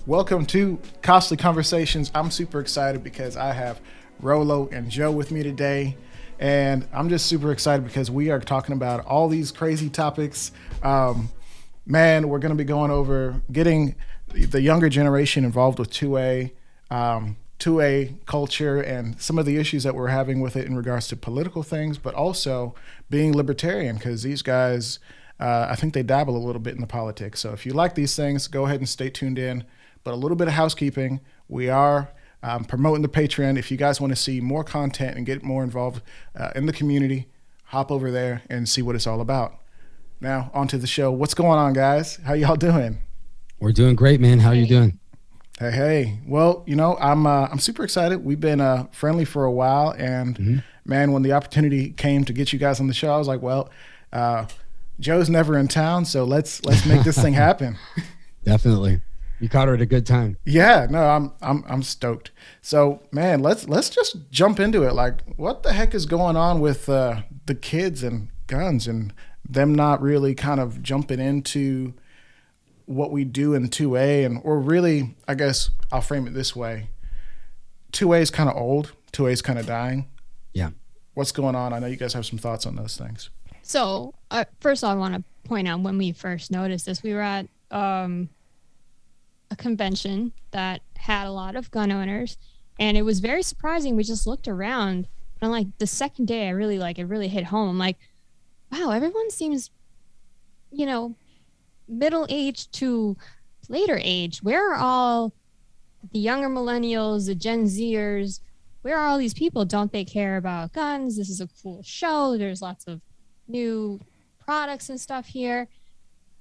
Welcome to Costly Conversations. I'm super excited because I have Rolo and Joe with me today. And I'm just super excited because we are talking about all these crazy topics. Man, we're going to be going over getting the younger generation involved with 2A, 2A culture and some of the issues that we're having with it in regards to political things, but also being libertarian because these guys, I think they dabble a little bit in the politics. So if you like these things, go ahead and stay tuned in. But a little bit of housekeeping. We are promoting the Patreon. If you guys want to see more content and get more involved in the community, hop over there and see what it's all about. Now, on to the show. What's going on, guys? How y'all doing? We're doing great, man. How are you doing? Hey. Well, you know, I'm super excited. We've been friendly for a while, and man, when the opportunity came to get you guys on the show, I was like, well, Joe's never in town, so let's make this thing happen. Definitely. You caught her at a good time. Yeah, no, I'm stoked. So, man, let's just jump into it. Like, what the heck is going on with the kids and guns and them not really kind of jumping into what we do in 2A or really, I guess I'll frame it this way. 2A is kind of old. 2A is kind of dying. Yeah. What's going on? I know you guys have some thoughts on those things. So, first of all, I want to point out when we first noticed this, we were at a convention that had a lot of gun owners, and it was very surprising. We just looked around, and like the second day, it really hit home. I'm like, wow, everyone seems, middle age to later age. Where are all the younger millennials, the Gen Zers? Where are all these people? Don't they care about guns? This is a cool show. There's lots of new products and stuff here.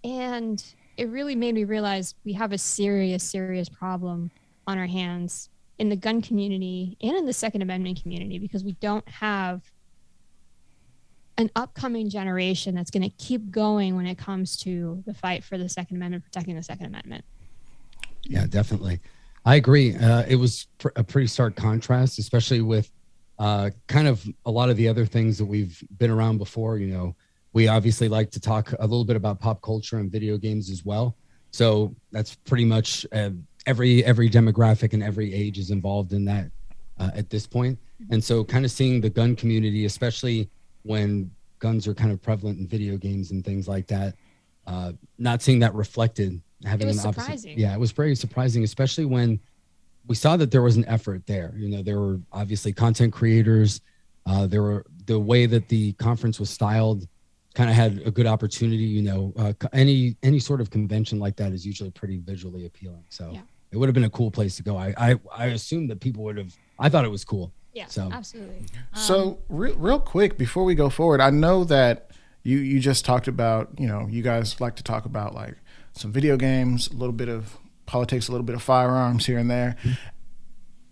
And it really made me realize we have a serious problem on our hands in the gun community and in the Second Amendment community because we don't have an upcoming generation that's going to keep going when it comes to the fight for the Second Amendment, protecting the Second Amendment. Yeah, definitely. I agree. It was a pretty stark contrast, especially with kind of a lot of the other things that we've been around before. We obviously like to talk a little bit about pop culture and video games as well. So that's pretty much every demographic and every age is involved in that at this point. And so kind of seeing the gun community, especially when guns are kind of prevalent in video games and things like that, not seeing that reflected, having it was an opposite. Surprising. Yeah, it was very surprising, especially when we saw that there was an effort there. There were obviously content creators. There were the way that the conference was styled kind of had a good opportunity. Any sort of convention like that is usually pretty visually appealing. So yeah. It would have been a cool place to go. I assumed that people would have. I thought it was cool. Yeah, so absolutely. So real quick before we go forward, I know that you just talked about, you guys like to talk about like some video games, a little bit of politics, a little bit of firearms here and there. Mm-hmm.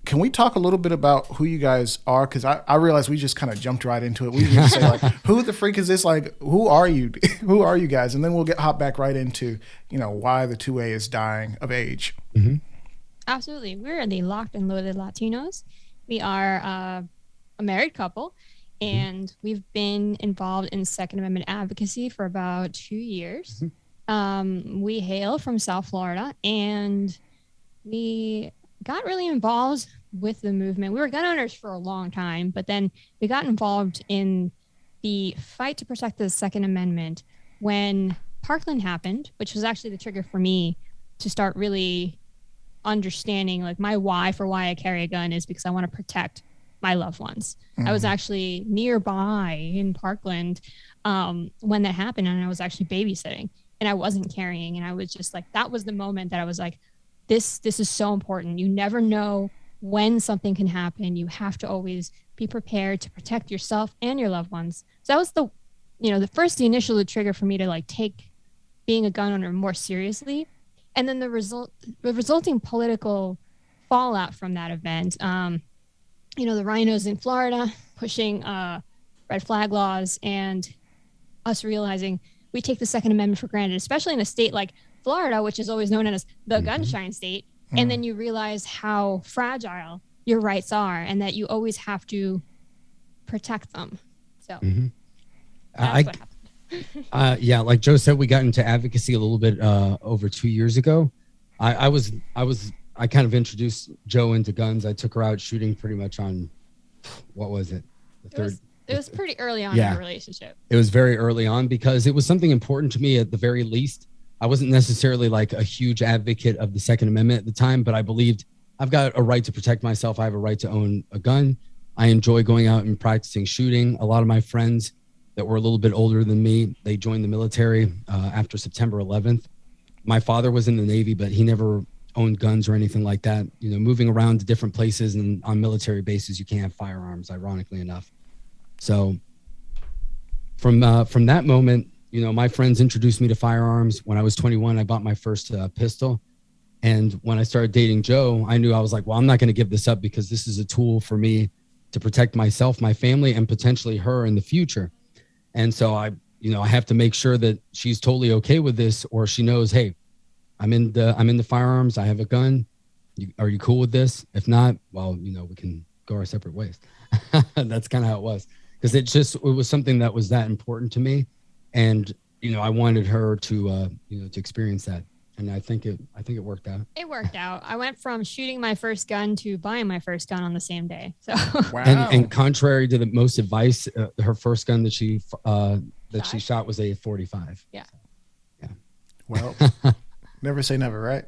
Can we talk a little bit about who you guys are? Because I realized we just kind of jumped right into it. We didn't say like, who the freak is this? Like, who are you? Who are you guys? And then we'll hop back right into, why the 2A is dying of age. Mm-hmm. Absolutely. We're the Locked and Loaded Latinos. We are a married couple, and we've been involved in Second Amendment advocacy for about 2 years. Mm-hmm. We hail from South Florida, and we got really involved with the movement. We were gun owners for a long time, but then we got involved in the fight to protect the Second Amendment when Parkland happened, which was actually the trigger for me to start really understanding like my why for why I carry a gun is because I want to protect my loved ones. Mm-hmm. I was actually nearby in Parkland when that happened, and I was actually babysitting, and I wasn't carrying, and I was just like, that was the moment that I was like, this is so important. You never know when something can happen. You have to always be prepared to protect yourself and your loved ones. So that was the initial trigger for me to like take being a gun owner more seriously. And then the resulting political fallout from that event, the rhinos in Florida pushing red flag laws, and us realizing we take the Second Amendment for granted, especially in a state like Florida, which is always known as the gunshine state. Mm-hmm. And then you realize how fragile your rights are and that you always have to protect them. So that's what happened. Yeah, like Joe said, we got into advocacy a little bit over 2 years ago. I kind of introduced Joe into guns. I took her out shooting pretty much on, what was it? It was pretty early on in our relationship. It was very early on because it was something important to me at the very least. I wasn't necessarily like a huge advocate of the Second Amendment at the time, but I believed I've got a right to protect myself. I have a right to own a gun. I enjoy going out and practicing shooting. A lot of my friends that were a little bit older than me, they joined the military after September 11th. My father was in the Navy, but he never owned guns or anything like that. You know, moving around to different places and on military bases, you can't have firearms, ironically enough. So from that moment, you know, my friends introduced me to firearms. When I was 21, I bought my first pistol. And when I started dating Joe, I knew I was like, well, I'm not going to give this up because this is a tool for me to protect myself, my family, and potentially her in the future. And so I have to make sure that she's totally okay with this, or she knows, hey, I'm in the firearms. I have a gun. Are you cool with this? If not, well, you know, we can go our separate ways. That's kind of how it was. Because it was something that was that important to me, and you know I wanted her to to experience that, and I think it worked out. It worked out. I went from shooting my first gun to buying my first gun on the same day. So wow. And contrary to the most advice, her first gun that she shot was a .45. Yeah. So, yeah. Well, never say never, right?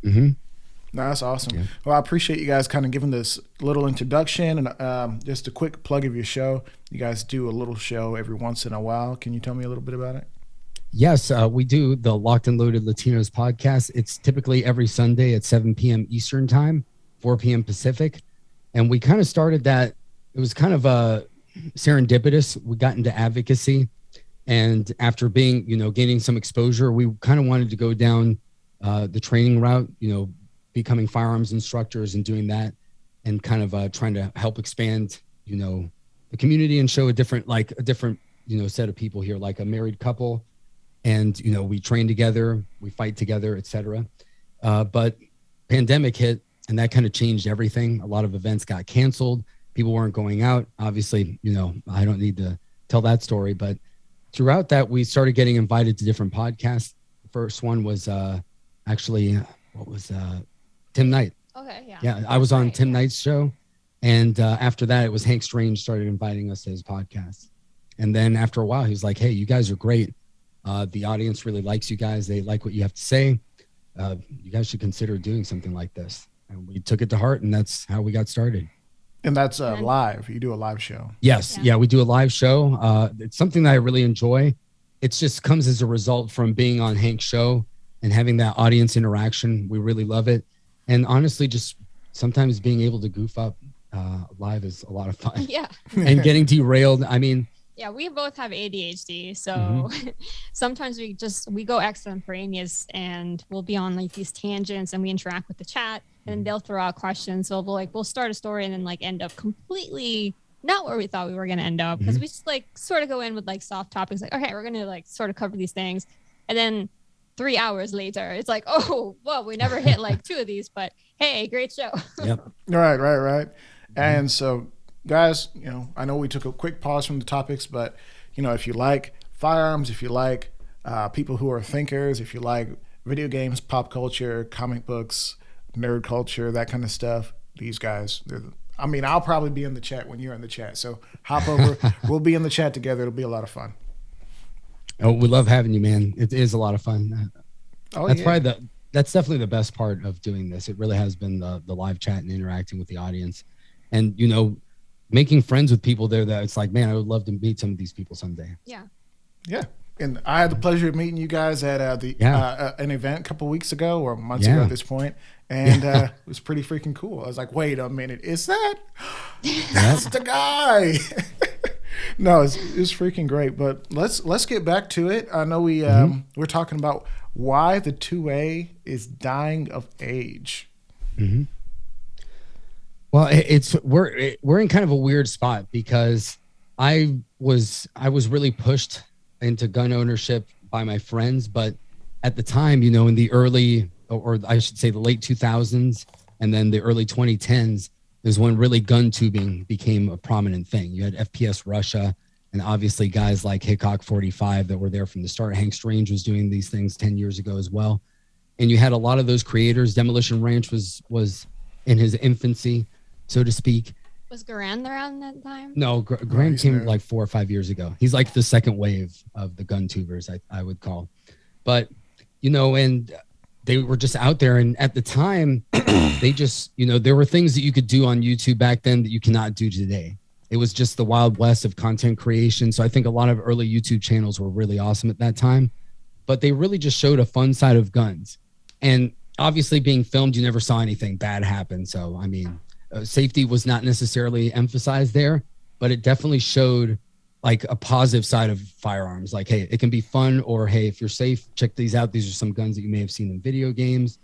Mm-hmm. No, that's awesome. Yeah. Well, I appreciate you guys kind of giving this little introduction and just a quick plug of your show. You guys do a little show every once in a while. Can you tell me a little bit about it? Yes, we do the Locked and Loaded Latinos podcast. It's typically every Sunday at 7 p.m. Eastern time, 4 p.m. Pacific. And we kind of started that. It was kind of serendipitous. We got into advocacy. And after gaining some exposure, we kind of wanted to go down the training route, becoming firearms instructors and doing that, and kind of trying to help expand, the community and show a different set of people here, like a married couple. And, we train together, we fight together, etc. But pandemic hit and that kind of changed everything. A lot of events got canceled. People weren't going out. Obviously, I don't need to tell that story, but throughout that, we started getting invited to different podcasts. The first one was Tim Knight. Okay, yeah. Yeah, I was on Tim Knight's show. And after that, it was Hank Strange started inviting us to his podcast. And then after a while, he was like, hey, you guys are great. The audience really likes you guys. They like what you have to say. You guys should consider doing something like this. And we took it to heart, and that's how we got started. And that's live. You do a live show. Yes. Yeah, we do a live show. It's something that I really enjoy. It just comes as a result from being on Hank's show and having that audience interaction. We really love it. And honestly, just sometimes being able to goof up live is a lot of fun. Yeah. And getting derailed. I mean, yeah, we both have ADHD, so sometimes we go extemporaneous and we'll be on like these tangents and we interact with the chat and they'll throw out questions. So we'll start a story and then like end up completely not where we thought we were gonna end up, because we just like sort of go in with like soft topics, like okay, we're gonna like sort of cover these things, and then 3 hours later it's like, oh well, we never hit like 2 of these, but hey, great show. Yep. Right. And so guys, I know we took a quick pause from the topics, but if you like firearms, if you like people who are thinkers, if you like video games, pop culture, comic books, nerd culture, that kind of stuff, these guys, I'll probably be in the chat when you're in the chat, so hop over. We'll be in the chat together. It'll be a lot of fun. Oh, we love having you, man. It is a lot of fun. That's yeah. That's definitely the best part of doing this. It really has been the live chat and interacting with the audience, and making friends with people there that it's like, man, I would love to meet some of these people someday. Yeah. And I had the pleasure of meeting you guys at an event a couple weeks ago or months ago at this point. And it was pretty freaking cool. I was like, wait a minute, is that's the guy. No, it's freaking great. But let's get back to it. I know we're talking about why the 2A is dying of age. Mm-hmm. Well, we're in kind of a weird spot because I was really pushed into gun ownership by my friends, but at the time, in the early, or I should say the late 2000s and then the early 2010s is when really gun tubing became a prominent thing. You had FPS Russia and obviously guys like Hickok 45 that were there from the start. Hank Strange was doing these things 10 years ago as well. and you had a lot of those creators. Demolition Ranch was in his infancy, so to speak. Was Garand around that time? No, Grant came like 4 or 5 years ago. He's like the second wave of the gun tubers, I would call. But, you know, and they were just out there. And at the time, they just, you know, there were things that you could do on YouTube back then that you cannot do today. It was just the Wild West of content creation. So I think a lot of early YouTube channels were really awesome at that time. But they really just showed a fun side of guns. And obviously being filmed, you never saw anything bad happen. So, I mean, safety was not necessarily emphasized there, but it definitely showed like a positive side of firearms. Like, hey, it can be fun, or hey, if you're safe, check these out. These are some guns that you may have seen in video games,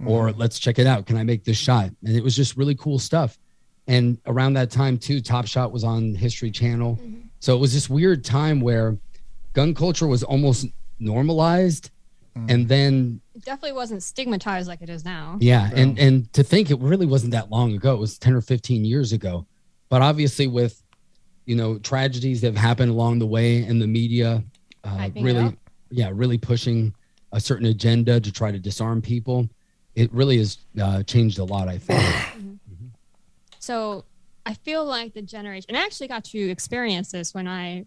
or let's check it out. Can I make this shot? And it was just really cool stuff. And around that time too, Top Shot was on History Channel. So it was this weird time where gun culture was almost normalized. And then it definitely wasn't stigmatized like it is now. Yeah. And to think it really wasn't that long ago. It was 10 or 15 years ago. But obviously with, you know, tragedies that have happened along the way and the media really pushing a certain agenda to try to disarm people, it really has changed a lot, I think. So I feel like the generation, and I actually got to experience this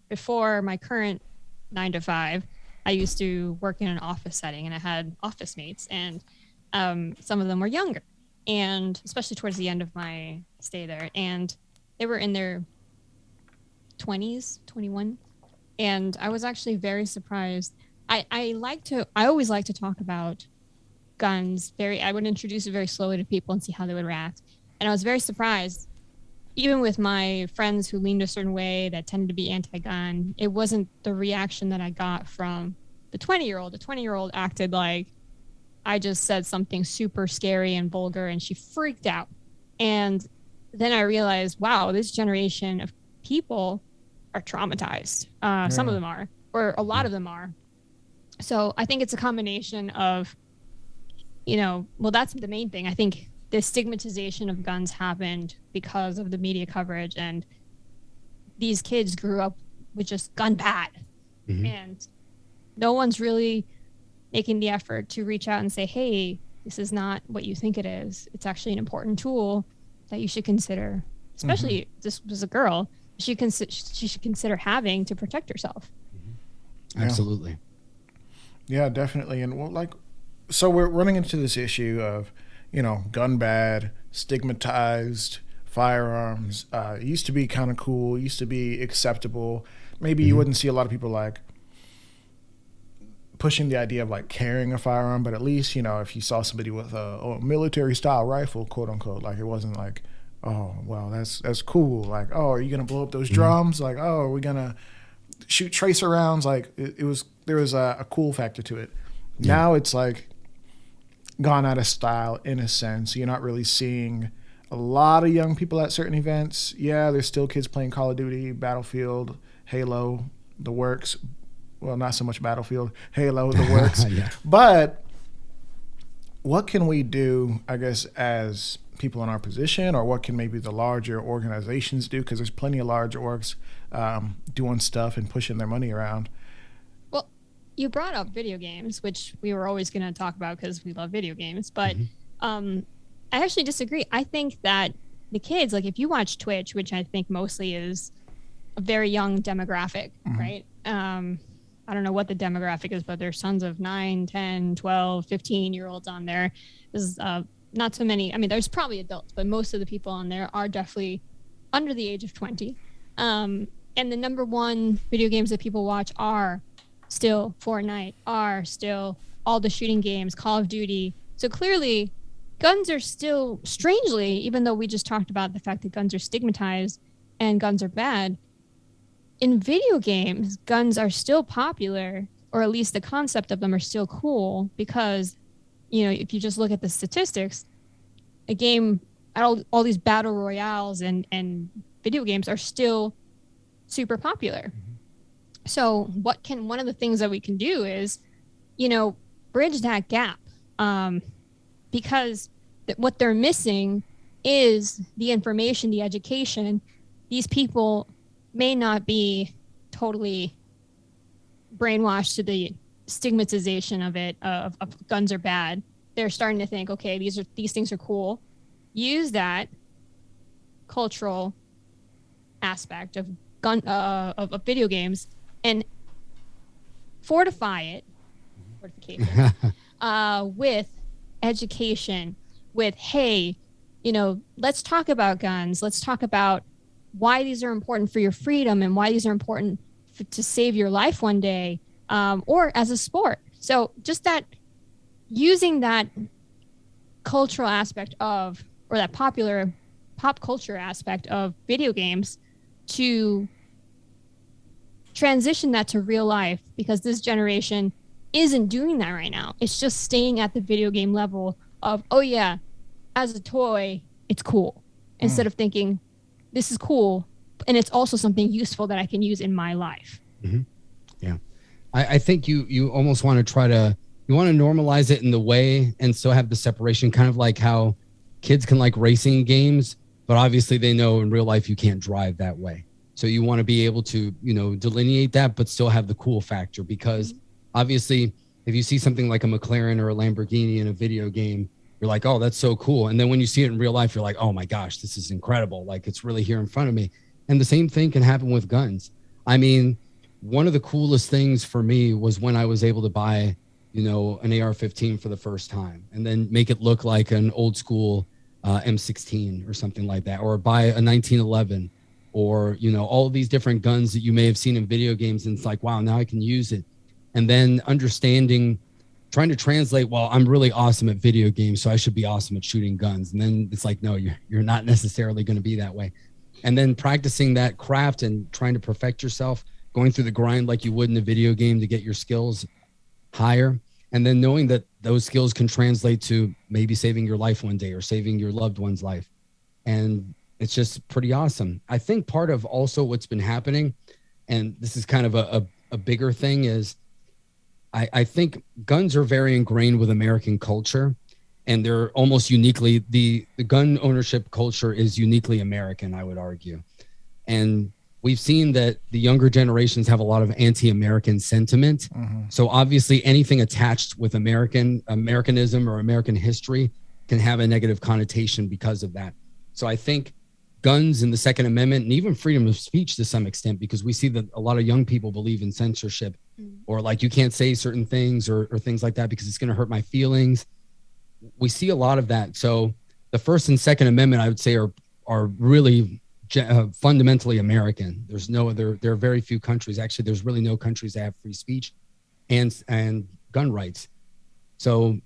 before my current 9 to 5, I used to work in an office setting, and I had office mates, and some of them were younger, and especially towards the end of my stay there, and they were in their 20s, 21. And I was actually very surprised. I always like to talk about guns. I would introduce it very slowly to people and see how they would react. And I was very surprised, even with my friends who leaned a certain way that tended to be anti-gun, it wasn't the reaction that I got from the 20-year-old. The 20-year-old acted like I just said something super scary and vulgar, and she freaked out. And then I realized, wow, this generation of people are traumatized. Some of them are, or a lot of them are. So I think it's a combination of, you know, well, that's the main thing. I think the stigmatization of guns happened because of the media coverage, and these kids grew up with just gun bad. And no one's really making the effort to reach out and say, hey, this is not what you think it is. It's actually an important tool that you should consider, especially if this was a girl. She should consider having to protect herself. Absolutely. Yeah, definitely. And so we're running into this issue of, you know, gun bad, stigmatized, firearms. It used to be kind of cool, used to be acceptable. Maybe you wouldn't see a lot of people like pushing the idea of like carrying a firearm, but at least, you know, if you saw somebody with a military style rifle, quote unquote, like it wasn't like, oh, well, that's cool. Like, oh, are you going to blow up those drums? Like, oh, are we going to shoot tracer rounds? Like there was a cool factor to it. Now it's like gone out of style in a sense. You're not really seeing a lot of young people at certain events. Yeah, there's still kids playing Call of Duty, Battlefield, Halo, the works. Well, not so much Battlefield, Halo, the works. But what can we do, I guess, as people in our position, or what can maybe the larger organizations do? Because there's plenty of large orgs doing stuff and pushing their money around. Well, you brought up video games, which we were always going to talk about because we love video games. But I actually disagree. I think that the kids, like if you watch Twitch, which I think mostly is a very young demographic, right? I don't know what the demographic is, but there's tons of 9, 10, 12, 15-year-olds on there. There's not so many. I mean, there's probably adults, but most of the people on there are definitely under the age of 20. And the number one video games that people watch are still Fortnite, are still all the shooting games, Call of Duty. So clearly, guns are still, strangely, even though we just talked about the fact that guns are stigmatized and guns are bad, in video games, guns are still popular, or at least the concept of them are still cool because, you know, if you just look at the statistics, a game, all these battle royales and video games are still super popular. So one of the things that we can do is, you know, bridge that gap, because what they're missing is the information, the education. These people may not be totally brainwashed to the stigmatization of it, of guns are bad, they're starting to think, okay, these things are cool. Use that cultural aspect of of video games and fortification with education, with, hey, let's talk about guns. Let's talk about why these are important for your freedom and why these are important to save your life one day, or as a sport. So just that, using that cultural aspect of, or that popular pop culture aspect of video games to transition that to real life, because this generation isn't doing that right now. It's just staying at the video game level of, oh yeah, as a toy, it's cool. Instead of thinking, this is cool, and it's also something useful that I can use in my life. Mm-hmm. Yeah. I think you almost want to you want to normalize it in the way and still have the separation, kind of like how kids can like racing games, but obviously they know in real life you can't drive that way. So you want to be able to, delineate that, but still have the cool factor, because obviously if you see something like a McLaren or a Lamborghini in a video game, you're like, oh, that's so cool. And then when you see it in real life, you're like, oh my gosh, this is incredible. Like, it's really here in front of me. And the same thing can happen with guns. I mean, one of the coolest things for me was when I was able to buy, an AR-15 for the first time, and then make it look like an old school M16 or something like that, or buy a 1911, or, all of these different guns that you may have seen in video games. And it's like, wow, now I can use it. And then trying to translate, well, I'm really awesome at video games, so I should be awesome at shooting guns. And then it's like, no, you're not necessarily going to be that way. And then practicing that craft and trying to perfect yourself, going through the grind like you would in a video game to get your skills higher. And then knowing that those skills can translate to maybe saving your life one day or saving your loved one's life. And it's just pretty awesome. I think part of also what's been happening, and this is kind of a bigger thing, is I think guns are very ingrained with American culture, and they're almost uniquely, the gun ownership culture is uniquely American, I would argue. And we've seen that the younger generations have a lot of anti-American sentiment. Mm-hmm. So obviously anything attached with Americanism or American history can have a negative connotation because of that. So I think guns and the Second Amendment, and even freedom of speech to some extent, because we see that a lot of young people believe in censorship, or like, you can't say certain things or things like that because it's going to hurt my feelings. We see a lot of that. So the First and Second Amendment, I would say, are really fundamentally American. There are very few countries. Actually, there's really no countries that have free speech and gun rights. So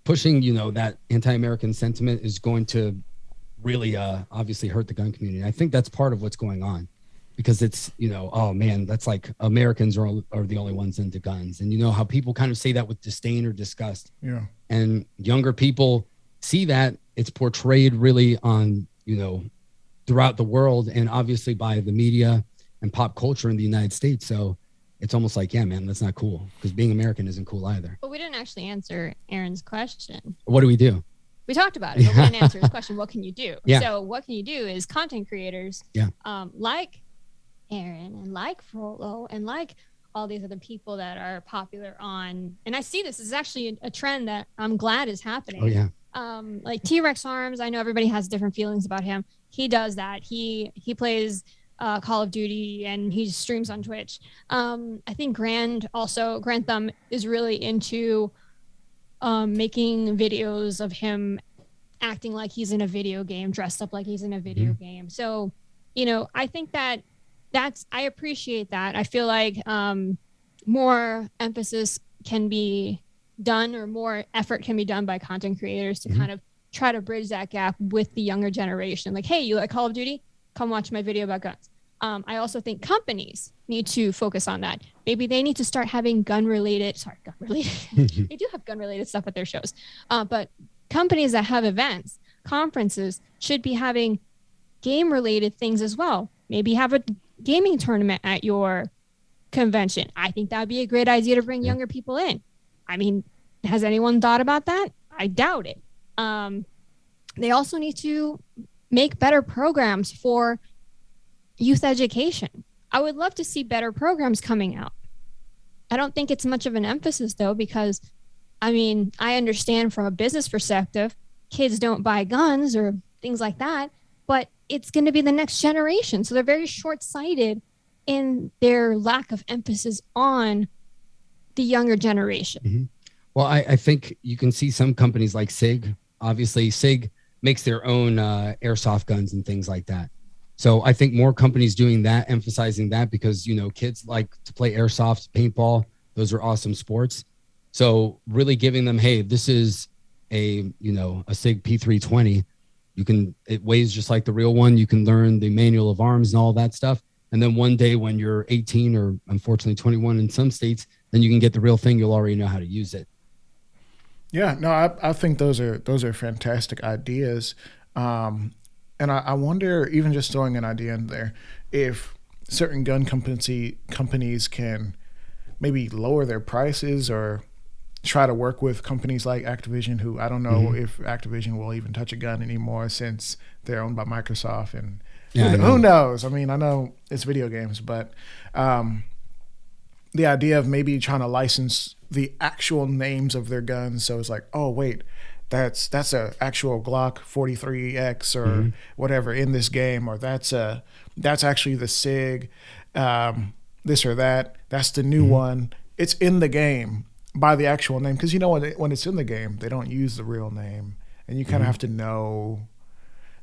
pushing, that anti-American sentiment is going to really obviously hurt the gun community. I think that's part of what's going on, because it's, oh man, that's like Americans are the only ones into guns. And how people kind of say that with disdain or disgust. Yeah. And younger people see that it's portrayed really on, throughout the world, and obviously by the media and pop culture in the United States. So it's almost like, yeah, man, that's not cool, because being American isn't cool either. But we didn't actually answer Aaron's question. What do we do? We talked about it, but we didn't answer his question. What can you do? Yeah. So what can you do is content creators, like Aaron and like Rolo and like all these other people that are popular on, and I see this is actually a trend that I'm glad is happening. Oh yeah. Like T-Rex Arms, I know everybody has different feelings about him. He does that. He plays Call of Duty and he streams on Twitch. I think Grand Thumb is really into making videos of him acting like he's in a video game, dressed up like he's in a video game. So, I think I appreciate that. I feel like more emphasis can be done, or more effort can be done by content creators to kind of try to bridge that gap with the younger generation. Like, hey, you like Call of Duty? Come watch my video about guns. I also think companies need to focus on that. Maybe they need to start having gun-related. They do have gun-related stuff at their shows. But companies that have events, conferences, should be having game-related things as well. Maybe have a gaming tournament at your convention. I think that would be a great idea to bring younger people in. I mean, has anyone thought about that? I doubt it. They also need to make better programs for youth education. I would love to see better programs coming out. I don't think it's much of an emphasis, though, because I mean, I understand from a business perspective, kids don't buy guns or things like that, but it's going to be the next generation. So they're very short sighted in their lack of emphasis on the younger generation. Mm-hmm. Well, I think you can see some companies like SIG. Obviously, SIG makes their own airsoft guns and things like that. So I think more companies doing that, emphasizing that, because, you know, kids like to play airsoft, paintball. Those are awesome sports. So really giving them, hey, this is a SIG P320. It weighs just like the real one. You can learn the manual of arms and all that stuff. And then one day when you're 18 or unfortunately 21 in some states, then you can get the real thing. You'll already know how to use it. Yeah, no, I think those are fantastic ideas. And I wonder, even just throwing an idea in there, if certain gun companies can maybe lower their prices or try to work with companies like Activision, who I don't know if Activision will even touch a gun anymore since they're owned by Microsoft. And who knows? I mean, I know it's video games, but the idea of maybe trying to license the actual names of their guns. So it's like, oh, wait, that's a actual Glock 43X or whatever in this game, or that's actually the SIG, this or that. That's the new one. It's in the game by the actual name, because you know when it's in the game, they don't use the real name, and you kind of have to know.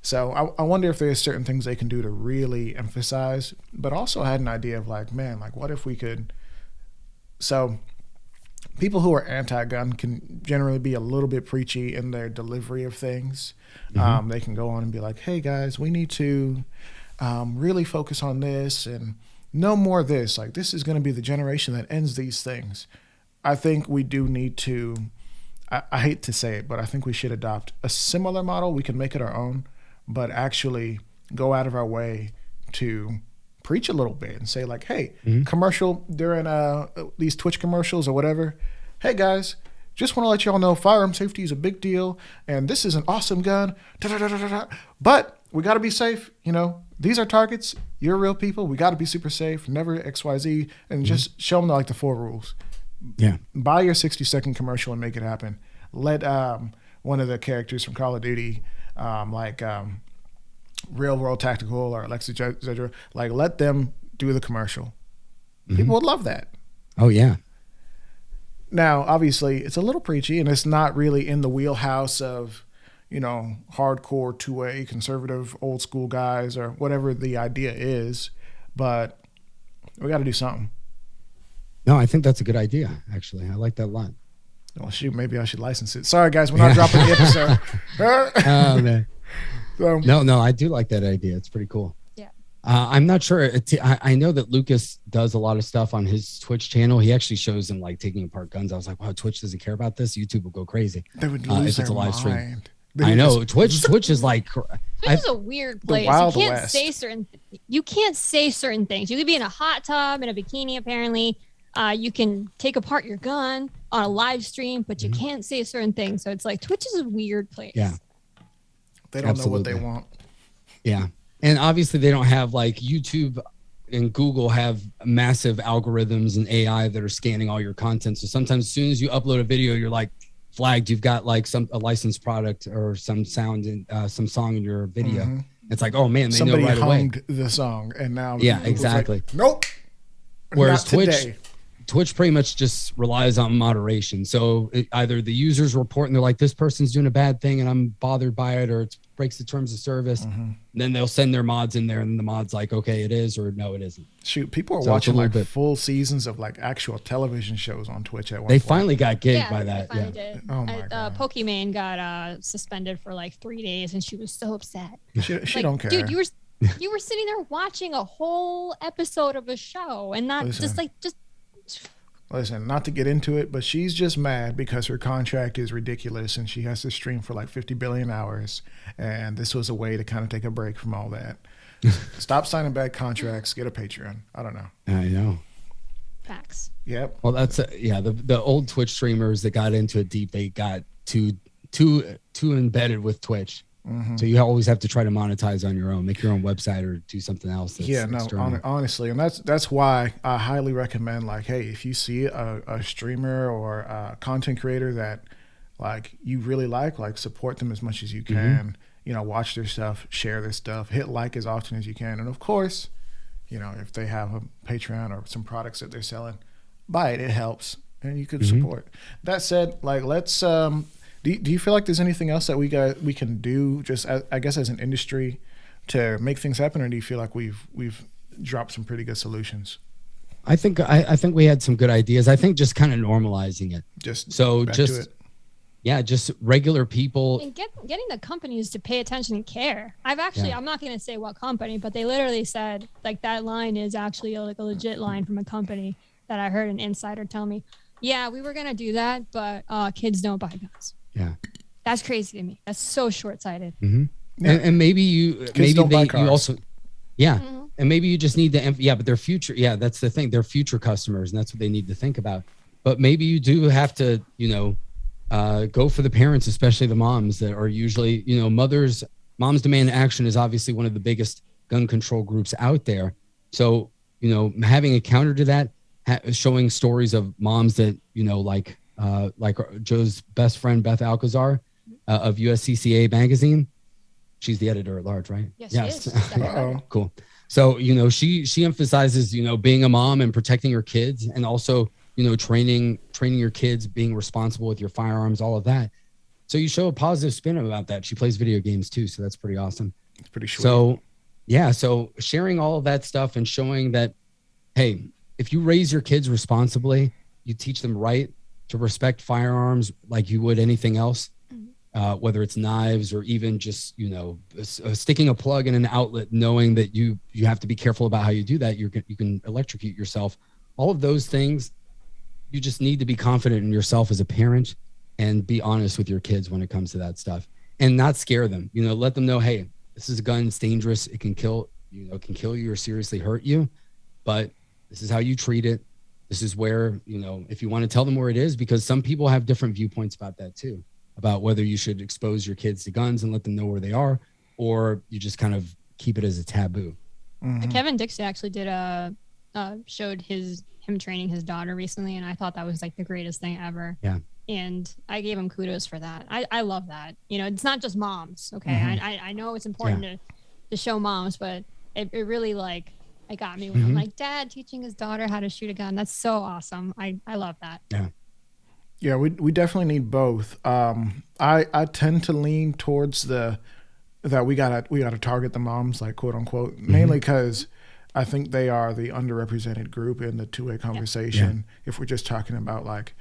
So I wonder if there's certain things they can do to really emphasize. But also I had an idea of like, man, like what if we could? So people who are anti-gun can generally be a little bit preachy in their delivery of things. They can go on and be like, hey guys, we need to really focus on this and no more of this. Like, this is going to be the generation that ends these things. I think we do need to, I hate to say it, but I think we should adopt a similar model. We can make it our own, but actually go out of our way to preach a little bit and say like, hey, commercial during these Twitch commercials or whatever. Hey guys, just want to let y'all know firearm safety is a big deal, and this is an awesome gun. But we got to be safe. You know, these are targets. You're real people. We got to be super safe. Never XYZ, and just show them like the 4 rules. Yeah. Buy your 60-second commercial and make it happen. Let one of the characters from Call of Duty, Real World Tactical or Alexis Zedra, like let them do the commercial. People would love that. Oh yeah. Now, obviously, it's a little preachy, and it's not really in the wheelhouse of, you know, hardcore 2A conservative old school guys or whatever the idea is, but we got to do something. No, I think that's a good idea, actually. I like that a lot. Well, shoot, maybe I should license it. Sorry, guys, we're not dropping the episode. Oh, man. So, no, I do like that idea. It's pretty cool. Yeah. I'm not sure. I know that Lucas does a lot of stuff on his Twitch channel. He actually shows them like taking apart guns. I was like, wow, Twitch doesn't care about this. YouTube will go crazy. They would lose if it's a live mind. stream. I know Twitch is like Twitch is a weird place. You can't say certain things. You could be in a hot tub in a bikini, apparently. You can take apart your gun on a live stream, but you can't say certain things. So it's like Twitch is a weird place. Yeah. They don't know what they want. Yeah. And obviously they don't have like YouTube and Google have massive algorithms and AI that are scanning all your content. So sometimes as soon as you upload a video, you're like flagged. You've got like a licensed product or some sound and some song in your video. It's like, oh man, they Somebody know right away. hummed the song and now exactly. Like, nope. Whereas Twitch pretty much just relies on moderation. So either the users report and they're like, this person's doing a bad thing and I'm bothered by it, or it breaks the terms of service. Then they'll send their mods in there and the mod's like, okay, it is, or no, it isn't. Shoot, people are watching like full seasons of like actual television shows on Twitch at one point. They finally got gigged by that. They finally did. Oh my God. Pokimane got suspended for like 3 days and she was so upset. She like, don't care. Dude, you were sitting there watching a whole episode of a show and not Listen, not to get into it, but she's just mad because her contract is ridiculous and she has to stream for like 50 billion hours. And this was a way to kind of take a break from all that. Stop signing bad contracts. Get a Patreon. I don't know. I know. Facts. Yep. Well, that's the old Twitch streamers that got into it deep. They got too embedded with Twitch. So you always have to try to monetize on your own, make your own website or do something else. That's external. Honestly, and that's why I highly recommend, like, hey, if you see a streamer or a content creator that like you really like support them as much as you can. You know, watch their stuff, share their stuff, hit like as often as you can, and of course, you know, if they have a Patreon or some products that they're selling, buy it. It helps, and you can support. That said, like, let's. Do you feel like there's anything else that we can do, just I guess as an industry, to make things happen, or do you feel like we've dropped some pretty good solutions? I think we had some good ideas. I think just kind of normalizing it. Just regular people. And getting the companies to pay attention and care. I'm not going to say what company, but they literally said, like, that line is actually like a legit line from a company that I heard an insider tell me. Yeah, we were going to do that, but kids don't buy guns. Yeah. That's crazy to me. That's so short-sighted. Yeah. And maybe you also, and maybe you just need to, but their future. Yeah, that's the thing. They're future customers, and that's what they need to think about. But maybe you do have to, go for the parents, especially the moms that are usually, moms demand action is obviously one of the biggest gun control groups out there. So, having a counter to that, showing stories of moms that, like Joe's best friend, Beth Alcazar of USCCA magazine. She's the editor at large, right? Yes. She is. Cool. So, she emphasizes, being a mom and protecting her kids, and also, training your kids, being responsible with your firearms, all of that. So you show a positive spin about that. She plays video games too, so that's pretty awesome. It's pretty sweet. So sharing all of that stuff and showing that, hey, if you raise your kids responsibly, you teach them right to respect firearms like you would anything else, whether it's knives or even just, sticking a plug in an outlet, knowing that you have to be careful about how you do that. You can electrocute yourself. All of those things. You just need to be confident in yourself as a parent and be honest with your kids when it comes to that stuff, and not scare them. Let them know, hey, this is a gun. It's dangerous. It can kill you or seriously hurt you, but this is how you treat it. This is where, if you want to tell them where it is, because some people have different viewpoints about that too, about whether you should expose your kids to guns and let them know where they are, or you just kind of keep it as a taboo. Kevin Dixie actually showed him training his daughter recently, and I thought that was like the greatest thing ever. Yeah. And I gave him kudos for that. I love that. It's not just moms. Okay. I know it's important to show moms, but it really it got me when I'm like, Dad teaching his daughter how to shoot a gun. That's so awesome. I love that. Yeah. Yeah, we definitely need both. I tend to lean towards that we gotta target the moms, like, quote unquote, mainly because I think they are the underrepresented group in the two-way conversation. If we're just talking about like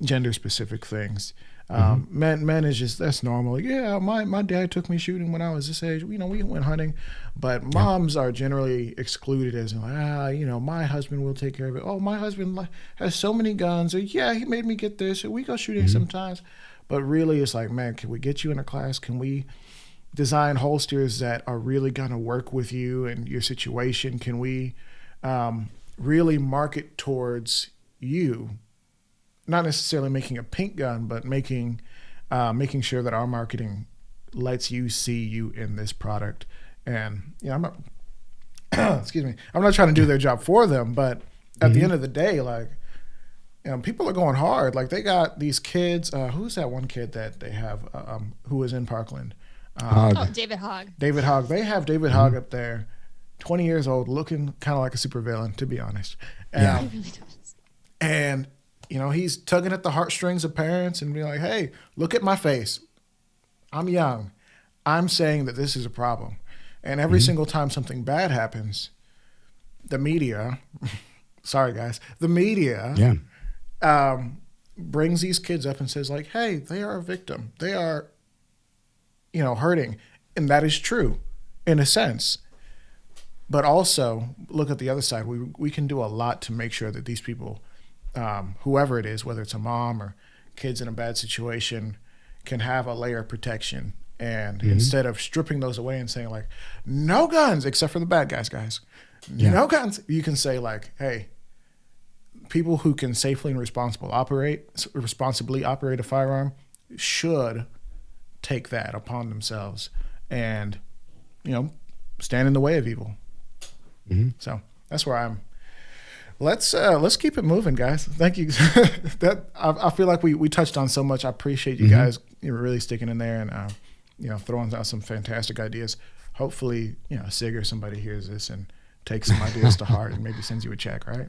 gender specific things, men is just, that's normal. Yeah, my dad took me shooting when I was this age. We went hunting, but moms are generally excluded as like, my husband will take care of it. Oh, my husband has so many guns. Or yeah, he made me get this. Or we go shooting sometimes, but really it's like, man, can we get you in a class? Can we design holsters that are really going to work with you and your situation? Can we really market towards you? Not necessarily making a pink gun, but making sure that our marketing lets you see you in this product. And I'm not excuse me, I'm not trying to do their job for them, but at the end of the day, like, people are going hard. Like, they got these kids. Who's that one kid that they have who was in Parkland? David Hogg. David Hogg. They have David Hogg up there, 20 years old, looking kind of like a supervillain, to be honest. He really does. And, he's tugging at the heartstrings of parents and being like, hey, look at my face. I'm young. I'm saying that this is a problem. And every single time something bad happens, the media, sorry guys, the media brings these kids up and says like, hey, they are a victim. They are hurting. And that is true in a sense. But also look at the other side. We can do a lot to make sure that these people, whoever it is, whether it's a mom or kids in a bad situation, can have a layer of protection. And instead of stripping those away and saying like, no guns, except for the bad guys, no guns, you can say like, hey, people who can safely and responsibly operate a firearm should take that upon themselves and, stand in the way of evil. Mm-hmm. So that's where I'm. Let's keep it moving, guys. Thank you. I feel like we touched on so much. I appreciate you guys really sticking in there and throwing out some fantastic ideas. Hopefully, Sig or somebody hears this and takes some ideas to heart and maybe sends you a check, right?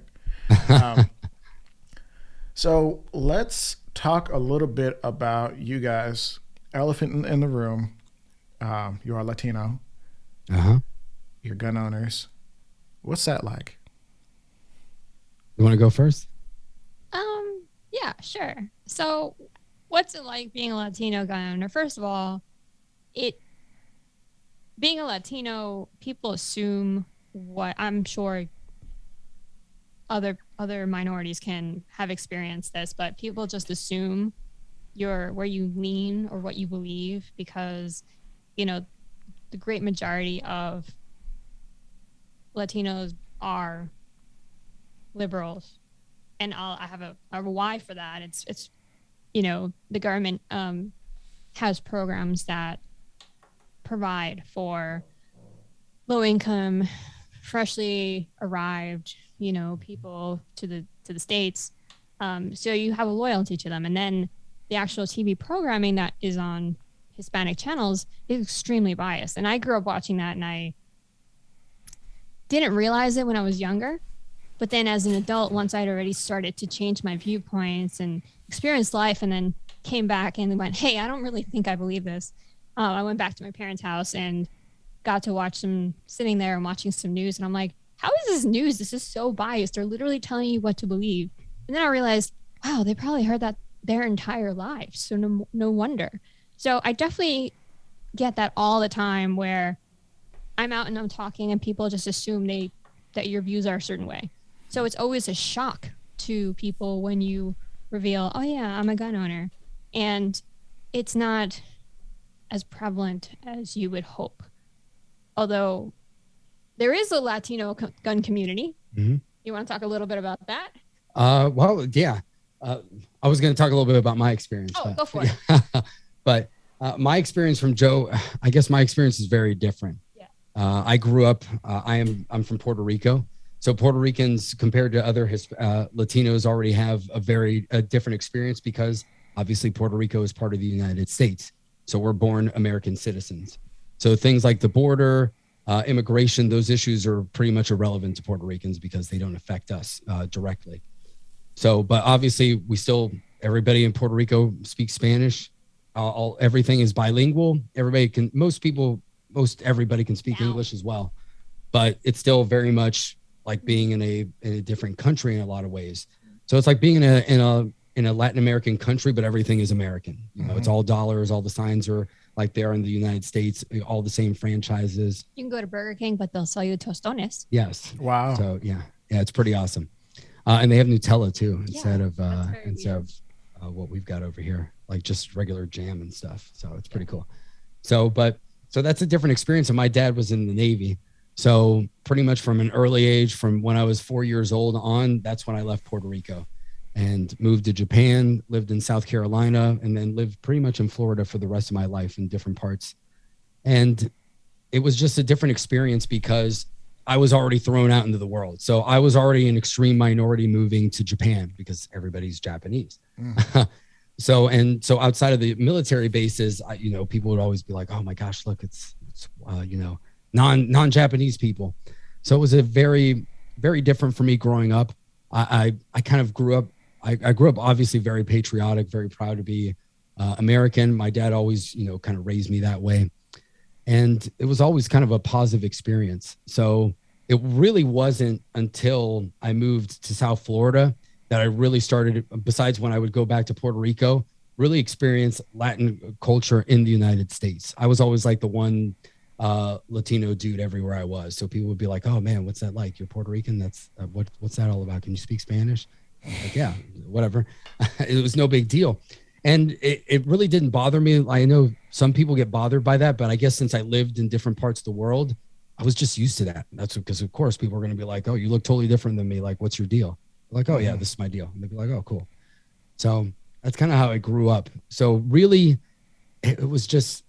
So let's talk a little bit about you guys. Elephant in the room. You are Latino. You're gun owners. What's that like? You want to go first? Yeah, sure. So what's it like being a Latino gun owner? First of all, being a Latino, people assume what I'm sure other minorities can have experienced this, but people just assume where you lean or what you believe because, the great majority of Latinos are liberals, and I have a why for that. It's the government has programs that provide for low income, freshly arrived people to the States, so you have a loyalty to them. And then the actual TV programming that is on Hispanic channels is extremely biased, and I grew up watching that, and I didn't realize it when I was younger. But then as an adult, once I'd already started to change my viewpoints and experience life, and then came back and went, hey, I don't really think I believe this. I went back to my parents' house and got to watch them sitting there and watching some news. And I'm like, how is this news? This is so biased. They're literally telling you what to believe. And then I realized, wow, they probably heard that their entire lives. So no wonder. So I definitely get that all the time where I'm out and I'm talking and people just assume that your views are a certain way. So it's always a shock to people when you reveal, oh yeah, I'm a gun owner. And it's not as prevalent as you would hope. Although there is a Latino gun community. Mm-hmm. You want to talk a little bit about that? Well, yeah. I was going to talk a little bit about my experience. Go for it. But my experience from Joe, I guess my experience is very different. Yeah. I grew up, I'm from Puerto Rico. So Puerto Ricans compared to other Latinos already have a different experience because obviously Puerto Rico is part of the United States. So we're born American citizens. So things like the border, immigration, those issues are pretty much irrelevant to Puerto Ricans because they don't affect us directly. So, but obviously everybody in Puerto Rico speaks Spanish. Everything is bilingual. Most everybody can speak English as well, but it's still very much like being in a different country in a lot of ways. So it's like being in a Latin American country, but everything is American. It's all dollars. All the signs are like they are in the United States. All the same franchises. You can go to Burger King, but they'll sell you tostones. Yes. Wow. So yeah, it's pretty awesome. And they have Nutella too instead of what we've got over here, like just regular jam and stuff. So it's pretty cool. So that's a different experience. And my dad was in the Navy. So pretty much from an early age, from when I was 4 years old on, that's when I left Puerto Rico and moved to Japan, lived in South Carolina, and then lived pretty much in Florida for the rest of my life in different parts. And it was just a different experience because I was already thrown out into the world. So I was already an extreme minority moving to Japan because everybody's Japanese. So outside of the military bases, people would always be like, oh my gosh, look, it's non-Japanese people. So it was a very, very different for me growing up. I kind of grew up, I grew up obviously very patriotic, very proud to be American. My dad always, kind of raised me that way. And it was always kind of a positive experience. So it really wasn't until I moved to South Florida that I really started, besides when I would go back to Puerto Rico, really experience Latin culture in the United States. I was always like the one Latino dude everywhere I was. So people would be like, oh man, what's that like? You're Puerto Rican? That's what's that all about? Can you speak Spanish? I was like, yeah, whatever. It was no big deal. And it really didn't bother me. I know some people get bothered by that, but I guess since I lived in different parts of the world, I was just used to that. That's because of course people are going to be like, oh, you look totally different than me. Like, what's your deal? Like, oh yeah, this is my deal. And they'd be like, oh, cool. So that's kind of how I grew up. So really it was just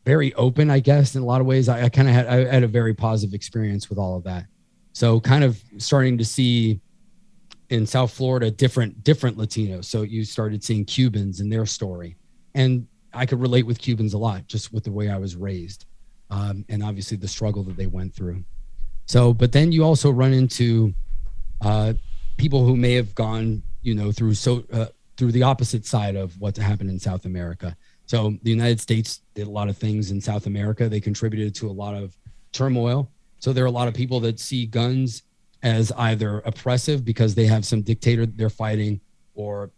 very open, I guess, in a lot of ways. I had a very positive experience with all of that. So kind of starting to see in South Florida different Latinos. So you started seeing Cubans and their story, and I could relate with Cubans a lot just with the way I was raised, and obviously the struggle that they went through. So, but then you also run into people who may have gone, through the opposite side of what's happened in South America. So the United States did a lot of things in South America. They contributed to a lot of turmoil. So there are a lot of people that see guns as either oppressive because they have some dictator they're fighting, or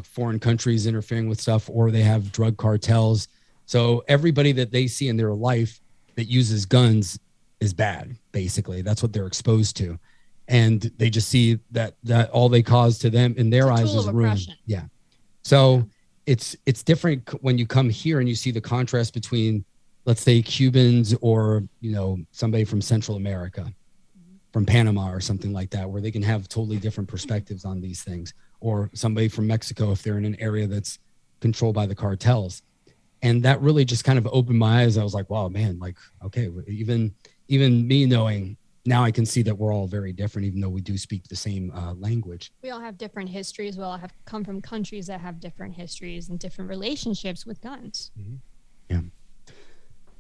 foreign countries interfering with stuff, or they have drug cartels. So everybody that they see in their life that uses guns is bad. Basically, that's what they're exposed to, and they just see that all they cause to them in their eyes is ruin. Yeah. So it's different when you come here and you see the contrast between, let's say, Cubans or somebody from Central America, from Panama or something like that, where they can have totally different perspectives on these things, or somebody from Mexico if they're in an area that's controlled by the cartels. And that really just kind of opened my eyes. I was like, wow, man, like, okay, even me knowing now, I can see that we're all very different, even though we do speak the same language. We all have different histories. We all have come from countries that have different histories and different relationships with guns. Mm-hmm. Yeah.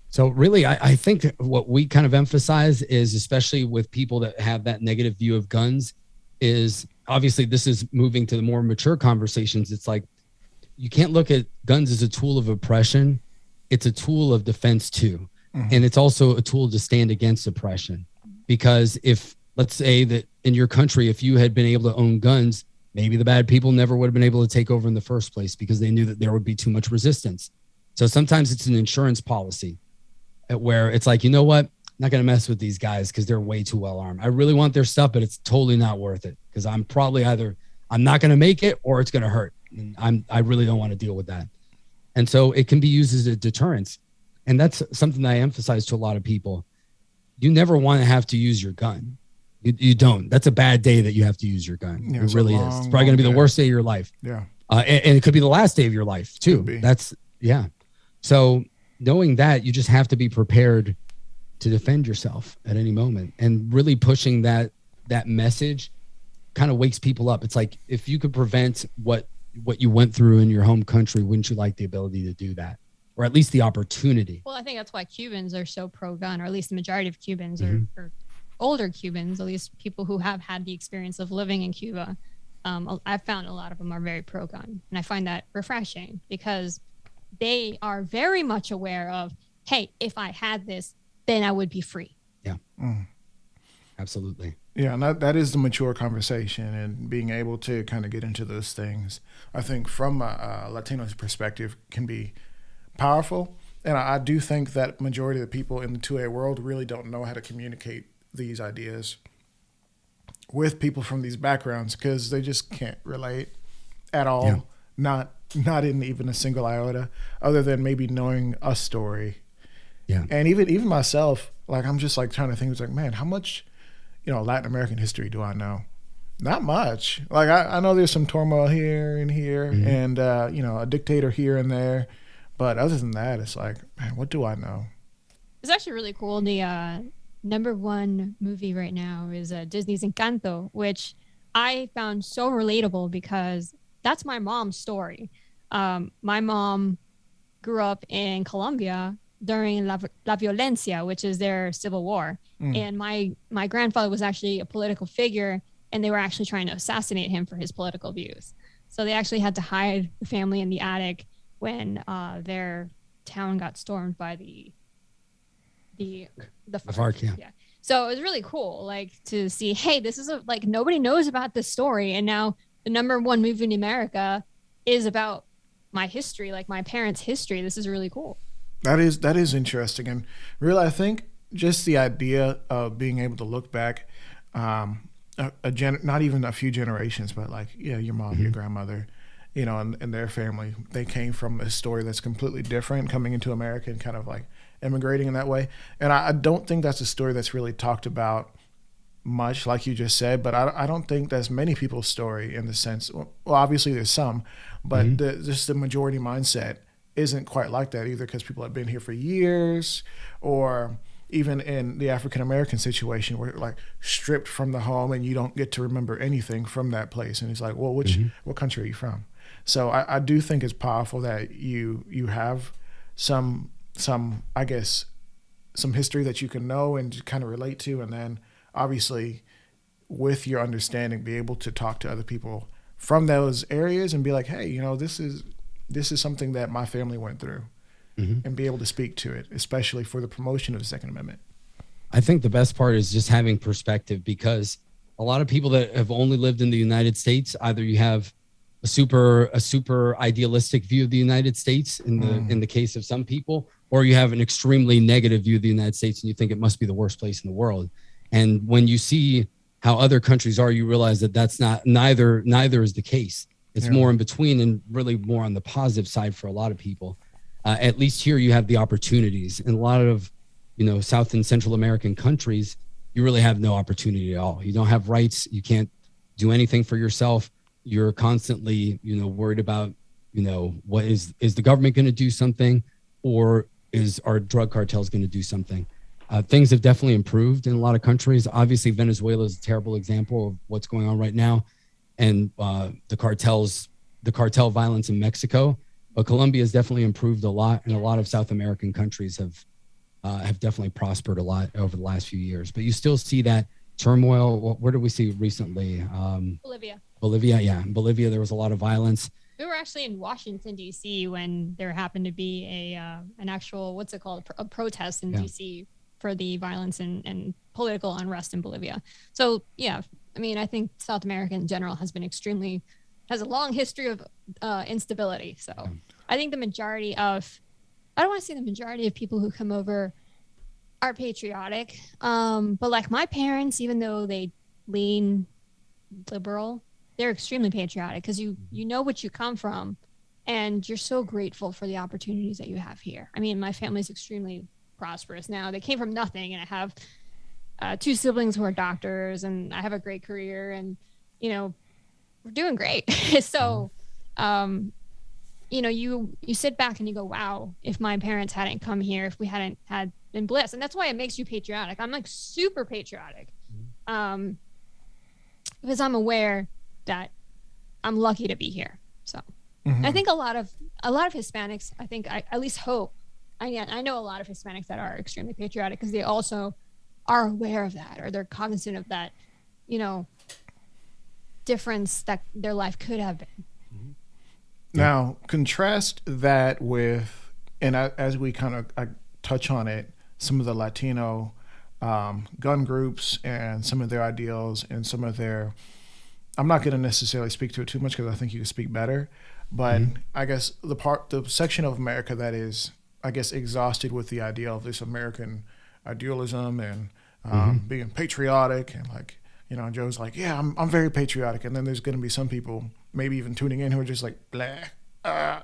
So really, I think what we kind of emphasize is, especially with people that have that negative view of guns, is obviously this is moving to the more mature conversations. It's like, you can't look at guns as a tool of oppression. It's a tool of defense too. Mm-hmm. And it's also a tool to stand against oppression. Because if, let's say that in your country, if you had been able to own guns, maybe the bad people never would have been able to take over in the first place because they knew that there would be too much resistance. So sometimes it's an insurance policy where it's like, you know what? I'm not going to mess with these guys because they're way too well armed. I really want their stuff, but it's totally not worth it because I'm probably either I'm not going to make it or it's going to hurt. And I really don't want to deal with that. And so it can be used as a deterrence. And that's something that I emphasize to a lot of people. You never want to have to use your gun. You don't. That's a bad day that you have to use your gun. Yeah, it really is. It's probably going to be the worst day of your life. Yeah. And it could be the last day of your life too. That's, yeah. So knowing that, you just have to be prepared to defend yourself at any moment, and really pushing that message kind of wakes people up. It's like, if you could prevent what you went through in your home country, wouldn't you like the ability to do that? Or at least the opportunity. Well, I think that's why Cubans are so pro-gun, or at least the majority of Cubans are older Cubans, at least people who have had the experience of living in Cuba. I've found a lot of them are very pro-gun. And I find that refreshing because they are very much aware of, hey, if I had this, then I would be free. Yeah, absolutely. Yeah, and that is the mature conversation, and being able to kind of get into those things, I think from a Latino's perspective can be powerful. And I do think that majority of the people in the 2A world really don't know how to communicate these ideas with people from these backgrounds because they just can't relate at all. Yeah. Not in even a single iota, other than maybe knowing a story. Yeah. And even myself, like, I'm just like trying to think, it's like, man, how much, Latin American history do I know? Not much. Like, I know there's some turmoil here and here, and a dictator here and there. But other than that, it's like, man, what do I know? It's actually really cool. The number one movie right now is Disney's Encanto, which I found so relatable because that's my mom's story. My mom grew up in Colombia during La Violencia, which is their civil war. And my grandfather was actually a political figure, and they were actually trying to assassinate him for his political views. So they actually had to hide the family in the attic when their town got stormed by the FARC. Yeah. So it was really cool, like, to see, hey, this is like nobody knows about this story, and now the number one movie in America is about my history, like my parents' history. This is really cool. That is interesting, and really, I think just the idea of being able to look back, not even a few generations, but like, your mom, your grandmother, and their family, they came from a story that's completely different, coming into America and kind of like immigrating in that way. And I don't think that's a story that's really talked about much, like you just said, but I don't think that's many people's story in the sense, well, obviously there's some, but just the majority mindset isn't quite like that either, because people have been here for years, or even in the African American situation where like stripped from the home and you don't get to remember anything from that place. And it's like, well, what country are you from? So I do think it's powerful that you have some I guess some history that you can know and kind of relate to, and then obviously with your understanding be able to talk to other people from those areas and be like, hey, this is something that my family went through, and be able to speak to it, especially for the promotion of the Second Amendment. I think the best part is just having perspective, because a lot of people that have only lived in the United States, either you have a super idealistic view of the United States in the case of some people, or you have an extremely negative view of the United States and you think it must be the worst place in the world. And when you see how other countries are, you realize that that's not, neither is the case. It's more in between, and really more on the positive side for a lot of people. At least here you have the opportunities. In a lot of, South and Central American countries, you really have no opportunity at all. You don't have rights. You can't do anything for yourself. You're constantly, worried about, what is the government going to do something, or is our drug cartels going to do something? Things have definitely improved in a lot of countries. Obviously, Venezuela is a terrible example of what's going on right now, and the cartel violence in Mexico. But Colombia has definitely improved a lot, and a lot of South American countries have definitely prospered a lot over the last few years. But you still see that turmoil. Where did we see recently? Bolivia, yeah. In Bolivia, there was a lot of violence. We were actually in Washington, D.C. when there happened to be an actual, what's it called, a protest in D.C. for the violence and political unrest in Bolivia. So, yeah, I mean, I think South America in general has a long history of instability. So I think I don't want to say the majority of people who come over are patriotic. But like my parents, even though they lean liberal, they're extremely patriotic, because you know what you come from, and you're so grateful for the opportunities that you have here. I mean, my family's extremely prosperous now. They came from nothing, and I have 2 siblings who are doctors, and I have a great career, and we're doing great. So you sit back and you go, wow, if my parents hadn't come here, if we hadn't had been blessed. And that's why it makes you patriotic. I'm like super patriotic, because I'm aware that I'm lucky to be here. So I think a lot of Hispanics, I at least hope, I know a lot of Hispanics that are extremely patriotic, because they also are aware of that, or they're cognizant of that, difference that their life could have been. Now, contrast that with, and as we kind of touch on it, some of the Latino gun groups and some of their ideals and some of their, I'm not going to necessarily speak to it too much because I think you can speak better, but I guess the section of America that is, I guess, exhausted with the idea of this American idealism and being patriotic, and like, Joe's like, yeah, I'm very patriotic. And then there's going to be some people maybe even tuning in who are just like, blah,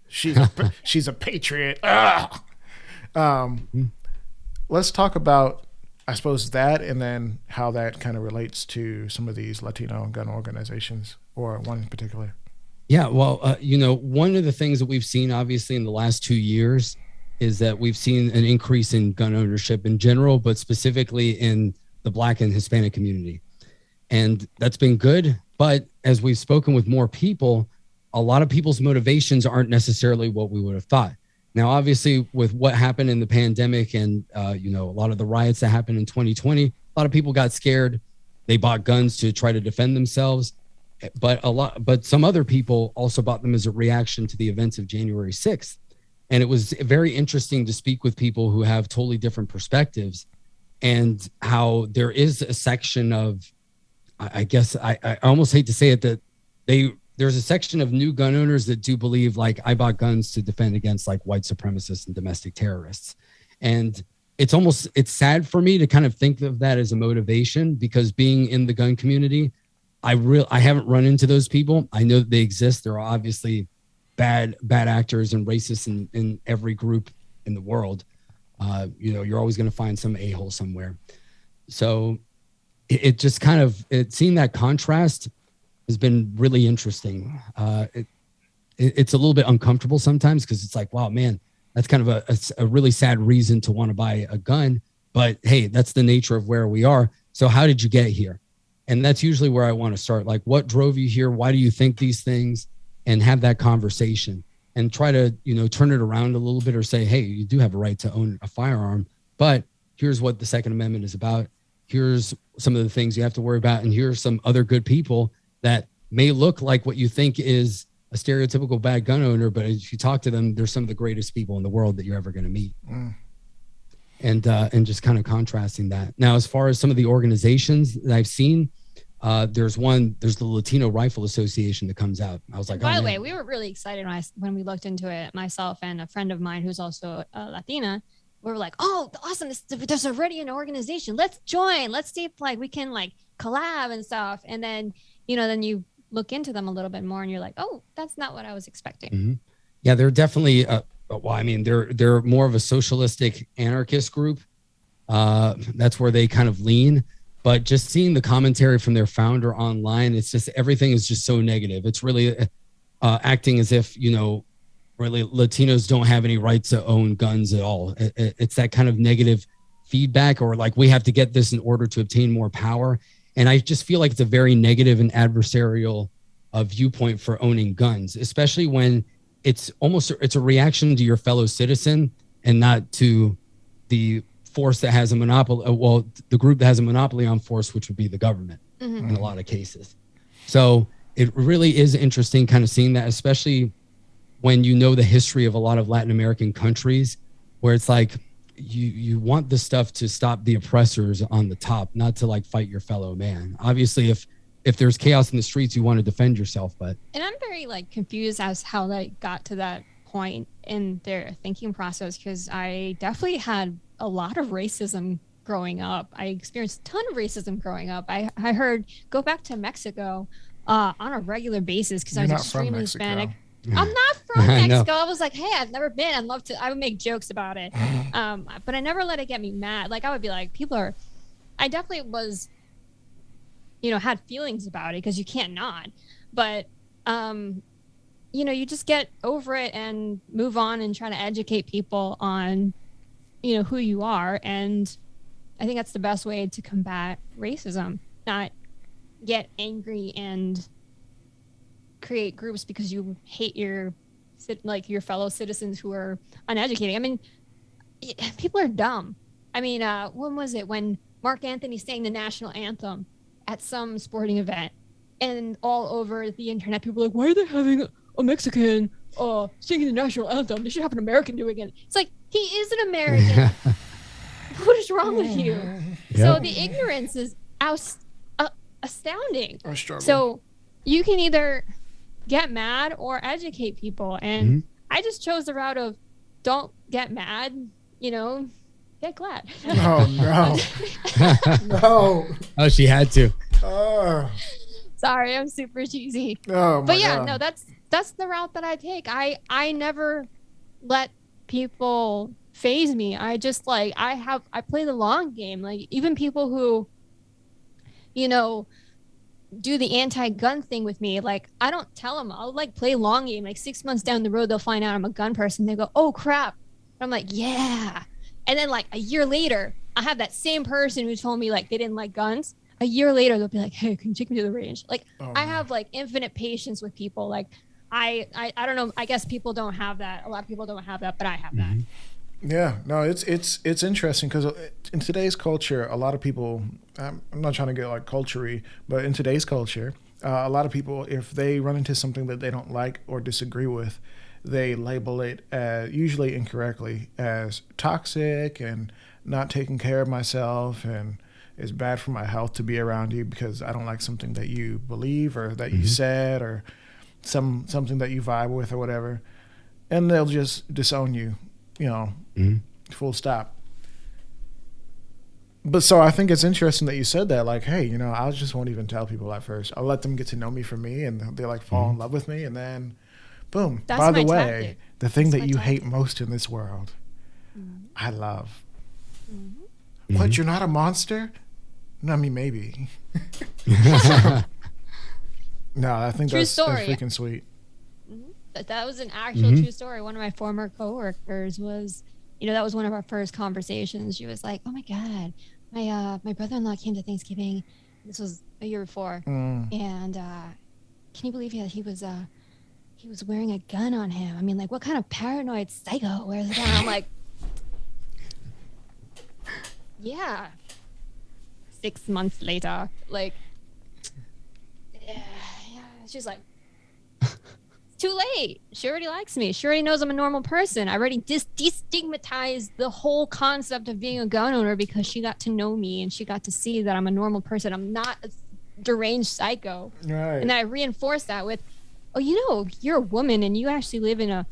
she's a patriot. Let's talk about, I suppose, that, and then how that kind of relates to some of these Latino gun organizations, or one in particular. Yeah, well, one of the things that we've seen, obviously, in the last 2 years is that we've seen an increase in gun ownership in general, but specifically in the Black and Hispanic community. And that's been good. But as we've spoken with more people, a lot of people's motivations aren't necessarily what we would have thought. Now, obviously, with what happened in the pandemic and, a lot of the riots that happened in 2020, a lot of people got scared. They bought guns to try to defend themselves. But some other people also bought them as a reaction to the events of January 6th. And it was very interesting to speak with people who have totally different perspectives, and how there is a section of, I guess I almost hate to say it, that there's a section of new gun owners that do believe, like, I bought guns to defend against like white supremacists and domestic terrorists. And it's sad for me to kind of think of that as a motivation, because being in the gun community, I haven't run into those people. I know that they exist. There are obviously bad actors and racists in every group in the world. You're always going to find some a-hole somewhere. So it just kind of, seeing that contrast has been really interesting. it's a little bit uncomfortable sometimes because it's like, wow, man, that's kind of a really sad reason to want to buy a gun. But hey, that's the nature of where we are. So how did you get here? And that's usually where I want to start. Like, what drove you here? Why do you think these things? And have that conversation and try to, turn it around a little bit or say, hey, you do have a right to own a firearm, but here's what the Second Amendment is about. Here's some of the things you have to worry about. And here's some other good people that may look like what you think is a stereotypical bad gun owner, but if you talk to them, they're some of the greatest people in the world that you're ever going to meet. And just kind of contrasting that. Now, as far as some of the organizations that I've seen, there's the Latino Rifle Association that comes out. I was like, by the way, we were really excited when we looked into it, myself and a friend of mine who's also a Latina. We were like, oh, awesome. There's already an organization. Let's join. Let's see if we can collab and stuff. And then, then you look into them a little bit more and you're like, oh, that's not what I was expecting. Mm-hmm. Yeah, they're definitely, they're more of a socialistic anarchist group. That's where they kind of lean. But just seeing the commentary from their founder online, it's just everything is just so negative. It's really acting as if, really Latinos don't have any right to own guns at all. It's that kind of negative feedback, or we have to get this in order to obtain more power. And I just feel like it's a very negative and adversarial viewpoint for owning guns, especially when it's a reaction to your fellow citizen and not to the force that has a monopoly, the group that has a monopoly on force, which would be the government in a lot of cases. So it really is interesting kind of seeing that, especially when you know the history of a lot of Latin American countries, where it's like you want this stuff to stop the oppressors on the top, not to fight your fellow man. Obviously, if there's chaos in the streets, you want to defend yourself. And I'm very confused as how they got to that point in their thinking process, because I definitely had a lot of racism growing up. I experienced a ton of racism growing up. I heard go back to Mexico on a regular basis because I was extremely Hispanic. I'm not from Mexico. I was like, hey, I've never been. I'd love to. I would make jokes about it. But I never let it get me mad. I would be like, I definitely was, had feelings about it because you can't not. But, you just get over it and move on and try to educate people on, who you are. And I think that's the best way to combat racism, not get angry and create groups because you hate your fellow citizens who are uneducated. I mean, people are dumb. I mean, when was it when Mark Anthony sang the national anthem at some sporting event, and all over the internet people were like, why are they having a Mexican singing the national anthem? They should have an American doing it. It's like, he is an American. What is wrong with you? Yep. So the ignorance is astounding. So you can either get mad or educate people, and I just chose the route of don't get mad, get glad. Oh no. No. Oh, she had to. Sorry, I'm super cheesy. Oh my but yeah, God. no, that's the route that I take. I never let people phase me. I just I play the long game. Even people who do the anti-gun thing with me, I don't tell them. I'll play long game. 6 months down the road, they'll find out I'm a gun person. They go, oh crap. I'm like, yeah. And then a year later, I have that same person who told me they didn't like guns. A year later, they'll be like, hey, can you take me to the range? I have infinite patience with people. I don't know. I guess people don't have that. A lot of people don't have that, but I have that. Yeah, no, it's interesting because in today's culture, a lot of people, I'm not trying to get culture-y, but in today's culture, a lot of people, if they run into something that they don't like or disagree with, they label it usually incorrectly as toxic and not taking care of myself, and it's bad for my health to be around you because I don't like something that you believe or that you said or something that you vibe with or whatever, and they'll just disown you. Full stop. But so I think it's interesting that you said that, hey, I just won't even tell people at first. I'll let them get to know me for me, and they fall in love with me, and then boom. That's by the my way, tactic. the thing That's that you my hate tactic. most in this world, I love. What, you're not a monster? No, I mean, maybe. No, I think True that's story. freaking sweet. That was an actual true story. One of my former coworkers was, that was one of our first conversations. She was like, "Oh my God, my brother-in-law came to Thanksgiving. This was a year before, and can you believe he was wearing a gun on him? I mean, like, what kind of paranoid psycho wears a gun?" I'm like, yeah. 6 months later, like, yeah. She's like, too late. She already likes me. She already knows I'm a normal person. I already destigmatized the whole concept of being a gun owner because she got to know me and she got to see that I'm a normal person. I'm not a deranged psycho. Right. And then I reinforced that with, oh, you're a woman and you actually live in a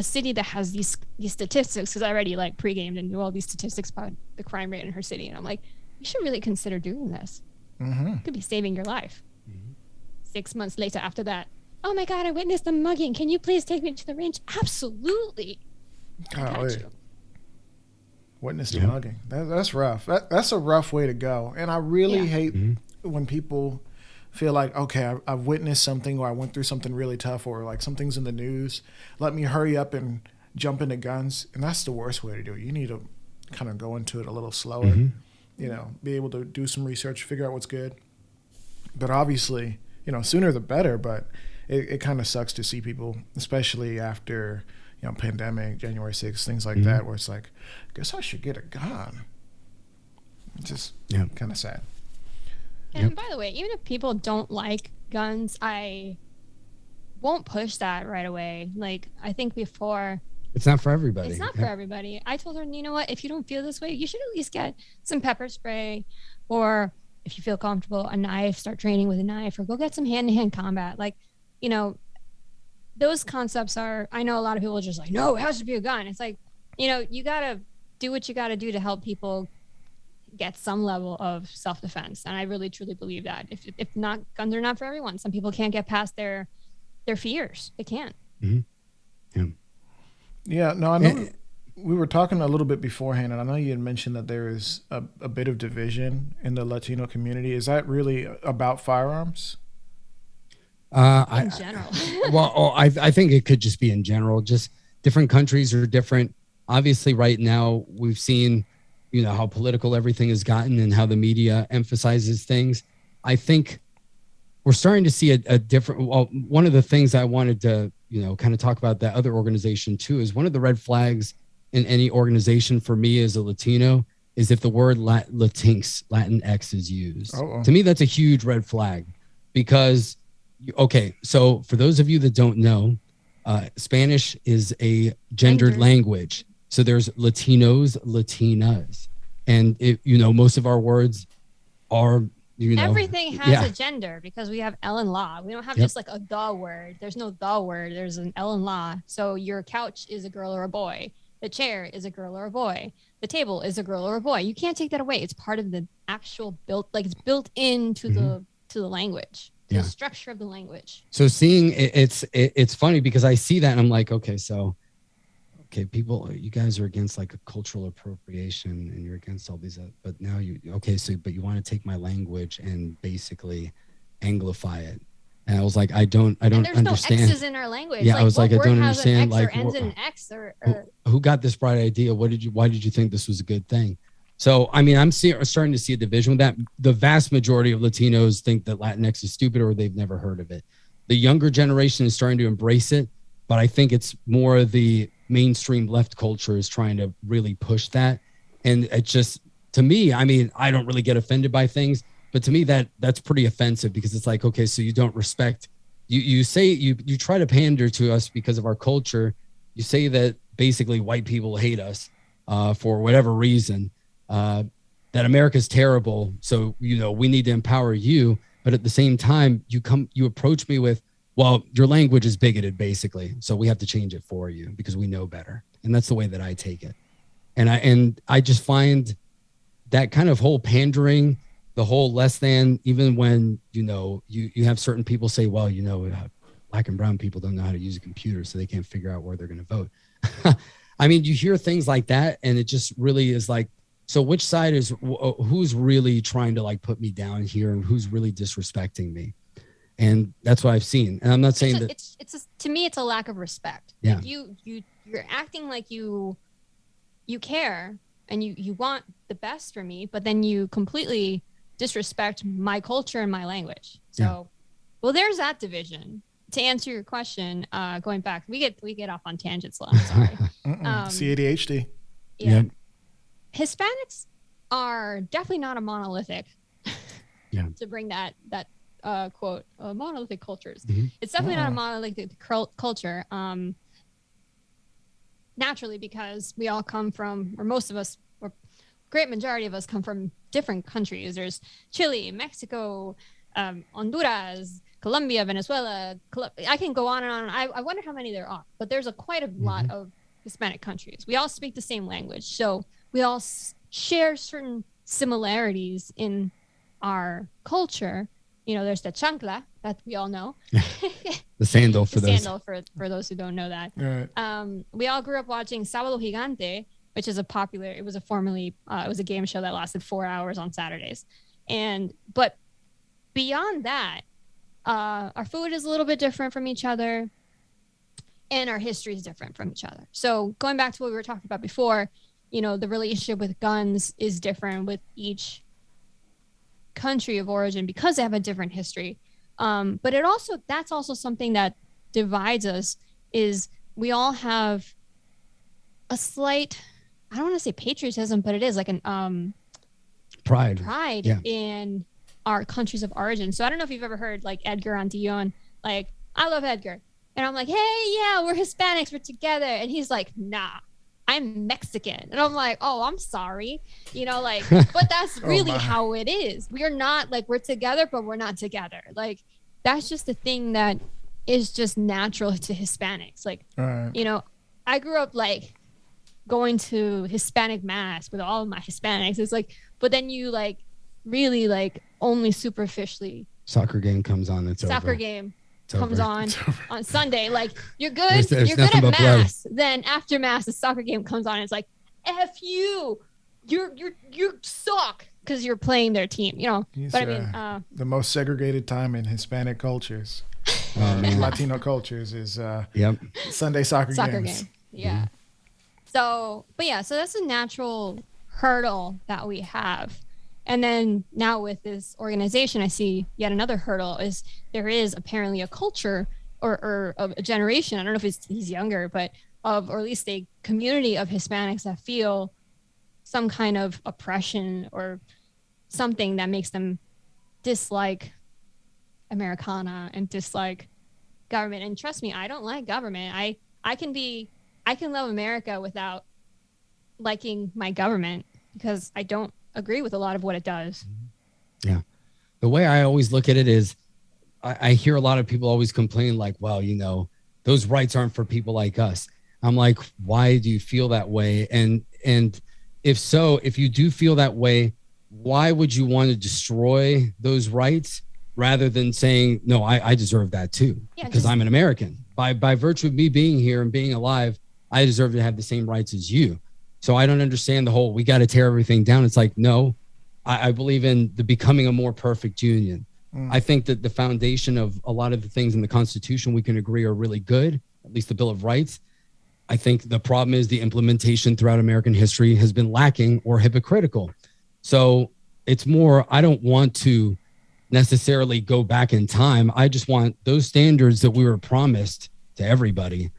city that has these statistics, because I already like pre-gamed and knew all these statistics about the crime rate in her city. And I'm like, you should really consider doing this. It could be saving your life. 6 months later after that, oh my God, I witnessed a mugging. Can you please take me to the range? Absolutely. I got you. Witnessed a mugging. That's rough. That's a rough way to go. And I really hate when people feel like, okay, I've witnessed something, or I went through something really tough, or like something's in the news. Let me hurry up and jump into guns. And that's the worst way to do it. You need to kind of go into it a little slower, be able to do some research, figure out what's good. But obviously, sooner the better. But it kind of sucks to see people, especially after, pandemic, January 6th, things like that, where it's like, I guess I should get a gun. It's just kind of sad. And by the way, even if people don't like guns, I won't push that right away. Like, I think before... It's not for everybody. It's not for everybody. I told her, you know what? If you don't feel this way, you should at least get some pepper spray, or if you feel comfortable, a knife, start training with a knife, or go get some hand-to-hand combat. Like, those concepts are... I know a lot of people are just like, no, it has to be a gun. It's like, you got to do what you got to do to help people get some level of self-defense. And I really truly believe that if not, guns are not for everyone. Some people can't get past their fears. They can't. Yeah, no, I know we were talking a little bit beforehand, and I know you had mentioned that there is a bit of division in the Latino community. Is that really about firearms? In general. I think it could just be in general. Just different countries are different. Obviously, right now we've seen how political everything has gotten and how the media emphasizes things. I think we're starting to see a different, one of the things I wanted to, kind of talk about that other organization too, is one of the red flags in any organization for me as a Latino is if the word Latinx is used. To me, that's a huge red flag because, so for those of you that don't know, Spanish is a gendered language. So there's Latinos, Latinas, and most of our words are, everything has a gender because we have L and law. We don't have just like a the word. There's no the word. There's an L and law. So your couch is a girl or a boy. The chair is a girl or a boy. The table is a girl or a boy. You can't take that away. It's part of the actual it's built into the language, the structure of the language. So seeing it's funny because I see that and I'm like, people, you guys are against like a cultural appropriation and you're against all these, but now but you want to take my language and basically anglify it. And I was like, I don't understand. There's no X's in our language. Yeah, I was like, I don't understand. Like, ends in an X or who got this bright idea? Why did you think this was a good thing? So, I mean, I'm starting to see a division with that. The vast majority of Latinos think that Latinx is stupid or they've never heard of it. The younger generation is starting to embrace it, but I think it's more of the mainstream left culture is trying to really push that. And it just, to me, I mean, I don't really get offended by things, but to me that's pretty offensive because it's like, okay, so you don't respect, you say you try to pander to us because of our culture. You say that basically white people hate us for whatever reason, that America's terrible. So, we need to empower you. But at the same time, you approach me with, well, your language is bigoted, basically. So we have to change it for you because we know better. And that's the way that I take it. And I just find that kind of whole pandering, the whole less than, even when, you have certain people say, well, black and brown people don't know how to use a computer, so they can't figure out where they're going to vote. I mean, you hear things like that, and it just really is like, so which side who's really trying to like put me down here and who's really disrespecting me? And that's what I've seen. And I'm not saying that to me, it's a lack of respect. Yeah. Like you're acting like you care and you want the best for me, but then you completely disrespect my culture and my language. So, well, there's that division. To answer your question, going back, we get off on tangents a lot. I'm sorry. CADHD. Yeah. Yep. Hispanics are definitely not a monolithic. To bring that quote, monolithic cultures. Mm-hmm. It's definitely not a monolithic culture. Naturally, because we all come from, or most of us, or great majority of us come from different countries. There's Chile, Mexico, Honduras, Colombia, Venezuela. I can go on and on. I wonder how many there are, but there's quite a lot of Hispanic countries. We all speak the same language, so we all share certain similarities in our culture. You know, there's the chancla that we all know. The sandal for those. Sandal for those who don't know that. Right. We all grew up watching Sábado Gigante, which is it was a game show that lasted 4 hours on Saturdays. But beyond that, our food is a little bit different from each other, and our history is different from each other. So going back to what we were talking about before, you know, the relationship with guns is different with each country of origin because they have a different history. But that's also something that divides us, is we all have a slight, I don't want to say patriotism, but it is like an pride in our countries of origin. So I don't know if you've ever heard like Edgar Antillon, like, I love Edgar. And I'm like, hey, yeah, we're Hispanics, we're together. And he's like, nah, I'm Mexican. And I'm like, oh, I'm sorry. You know, like, but that's really how it is. We are not like, we're together, but we're not together. Like, that's just the thing that is just natural to Hispanics. Like, you know, I grew up like going to Hispanic mass with all of my Hispanics. It's like, but then you like really like only superficially. Soccer game comes on. Soccer game comes on Sunday. Like, you're good. You're good at mass. Then after mass, the soccer game comes on. And it's like, F you. You suck because you're playing their team. You know. But I mean, the most segregated time in Hispanic cultures, Latino cultures is Sunday soccer games. Game. Yeah. Mm-hmm. So that's a natural hurdle that we have. And then now with this organization, I see yet another hurdle is there is apparently a culture or a generation, I don't know if he's younger, but or at least a community of Hispanics that feel some kind of oppression or something that makes them dislike Americana and dislike government. And trust me, I don't like government. I can love America without liking my government because I don't agree with a lot of what it does. Yeah. The way I always look at it is I hear a lot of people always complain like, well, you know, those rights aren't for people like us. I'm like, why do you feel that way? And if so, if you do feel that way, why would you want to destroy those rights rather than saying, no, I deserve that too, because I'm an American. By virtue of me being here and being alive, I deserve to have the same rights as you. So I don't understand the whole, we got to tear everything down. It's like, no, I believe in the becoming a more perfect union. I think that the foundation of a lot of the things in the Constitution we can agree are really good, at least the Bill of Rights. I think the problem is the implementation throughout American history has been lacking or hypocritical. So it's more, I don't want to necessarily go back in time. I just want those standards that we were promised to everybody,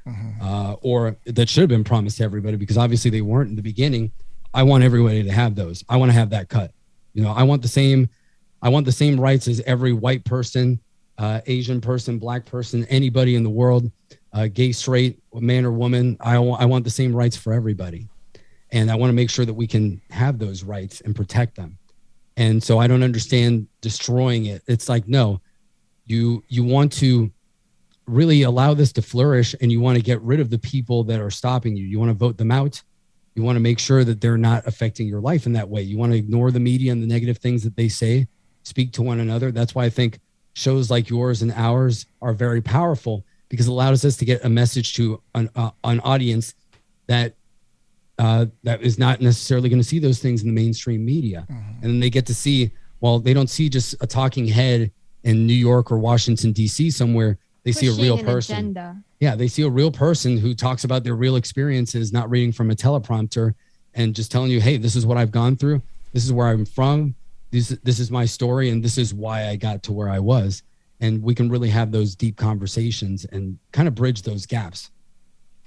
or that should have been promised to everybody, because obviously they weren't in the beginning. I want everybody to have those. I want to have that cut. You know, I want the same rights as every white person, Asian person, black person, anybody in the world, gay, straight, man or woman. I want the same rights for everybody. And I want to make sure that we can have those rights and protect them. And so I don't understand destroying it. It's like, no, you want to really allow this to flourish, and you want to get rid of the people that are stopping you. You want to vote them out. You want to make sure that they're not affecting your life in that way. You want to ignore the media and the negative things that they say, speak to one another. That's why I think shows like yours and ours are very powerful, because it allows us to get a message to an audience that is not necessarily going to see those things in the mainstream media. And then they get to see, well, they don't see just a talking head in New York or Washington, D.C. somewhere, they see a real Pushing an person. agenda. Yeah, they see a real person who talks about their real experiences, not reading from a teleprompter and just telling you, hey, this is what I've gone through. This is where I'm from. This is my story. And this is why I got to where I was. And we can really have those deep conversations and kind of bridge those gaps.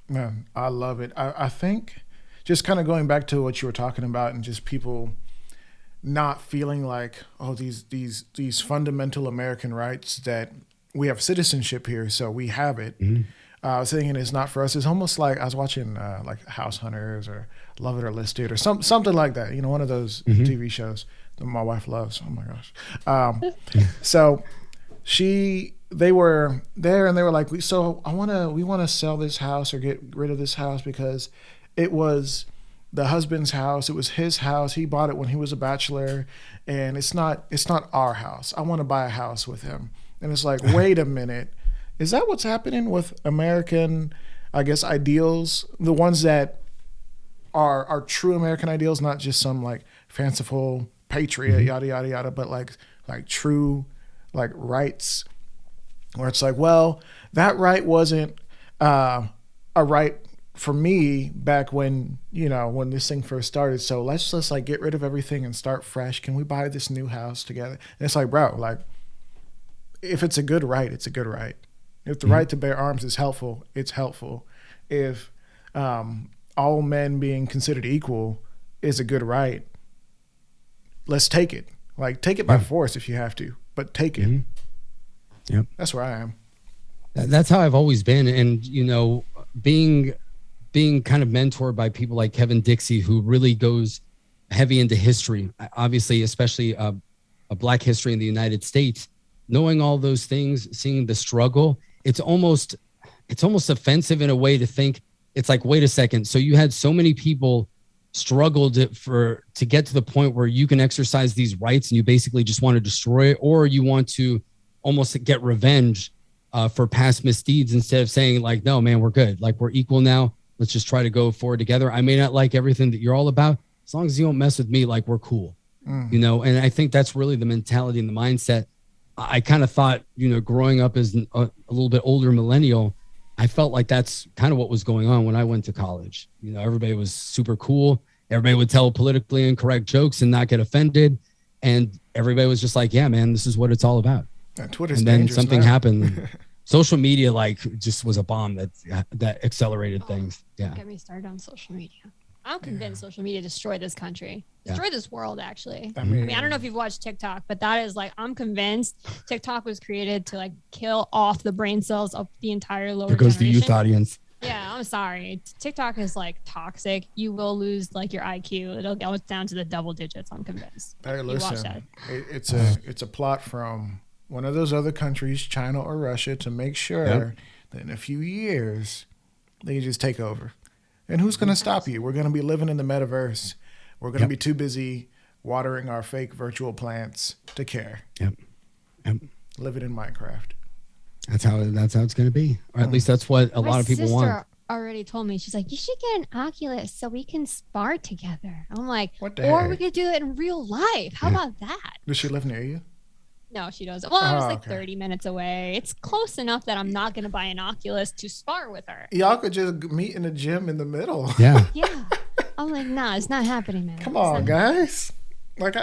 Man, I love it. I think just kind of going back to what you were talking about and just people not feeling like, oh, these fundamental American rights that we have citizenship here, so we have it. Mm-hmm. I was thinking it's not for us. It's almost like I was watching like House Hunters or Love It or Listed or something like that. You know, one of those TV shows that my wife loves. Oh my gosh. So they were there and they were like, we want to sell this house or get rid of this house because it was the husband's house. It was his house. He bought it when he was a bachelor, and it's not our house. I want to buy a house with him. And it's like, wait a minute. Is that what's happening with American, I guess, ideals? The ones that are true American ideals, not just some like fanciful patriot, yada, yada, yada, but like true like rights where it's like, well, that right wasn't a right for me back when, you know, when this thing first started. So let's just like get rid of everything and start fresh. Can we buy this new house together? And it's like, bro, like if it's a good right, it's a good right. If the right to bear arms is helpful, it's helpful. If all men being considered equal is a good right, let's take it. Like take it by force if you have to, but take it. Yep. That's where I am. That's how I've always been. And, you know, being kind of mentored by people like Kevin Dixie, who really goes heavy into history, obviously, especially a Black history in the United States, knowing all those things, seeing the struggle, it's almost offensive in a way to think it's like, wait a second. So you had so many people struggled to get to the point where you can exercise these rights and you basically just want to destroy it, or you want to almost get revenge for past misdeeds instead of saying like, no, man, we're good. Like we're equal now. Let's just try to go forward together. I may not like everything that you're all about. As long as you don't mess with me, like we're cool, you know? And I think that's really the mentality and the mindset. I kind of thought, you know, growing up as a little bit older millennial, I felt like that's kind of what was going on when I went to college. You know, everybody was super cool. Everybody would tell politically incorrect jokes and not get offended. And everybody was just like, yeah, man, this is what it's all about. Twitter's and then dangerous something now. happened. Social media like just was a bomb that accelerated things. Yeah. Get me started on social media. I'm convinced social media destroyed this country, destroyed this world. Actually, I mean, I don't know if you've watched TikTok, but that is like, I'm convinced TikTok was created to like kill off the brain cells of the entire lower There goes generation. the youth audience. Yeah, I'm sorry. TikTok is like toxic. You will lose like your IQ. It'll go down to the double digits. I'm convinced. Hey, You watch listen, that. it's a plot from one of those other countries, China or Russia, to make sure that in a few years they can just take over. And who's going to stop you? We're going to be living in the metaverse. We're going to be too busy watering our fake virtual plants to care. Yep. Living in Minecraft. That's how it's going to be. Or at least that's what a lot of people want. My sister already told me, she's like, you should get an Oculus so we can spar together. I'm like, What the or heck? we could do it in real life. How about that? Does she live near you? No, she doesn't. Well, I was like okay. 30 minutes away. It's close enough that I'm not going to buy an Oculus to spar with her. Y'all could just meet in the gym in the middle. Yeah. Yeah. I'm like, nah, it's not happening, man. Come on, guys. Like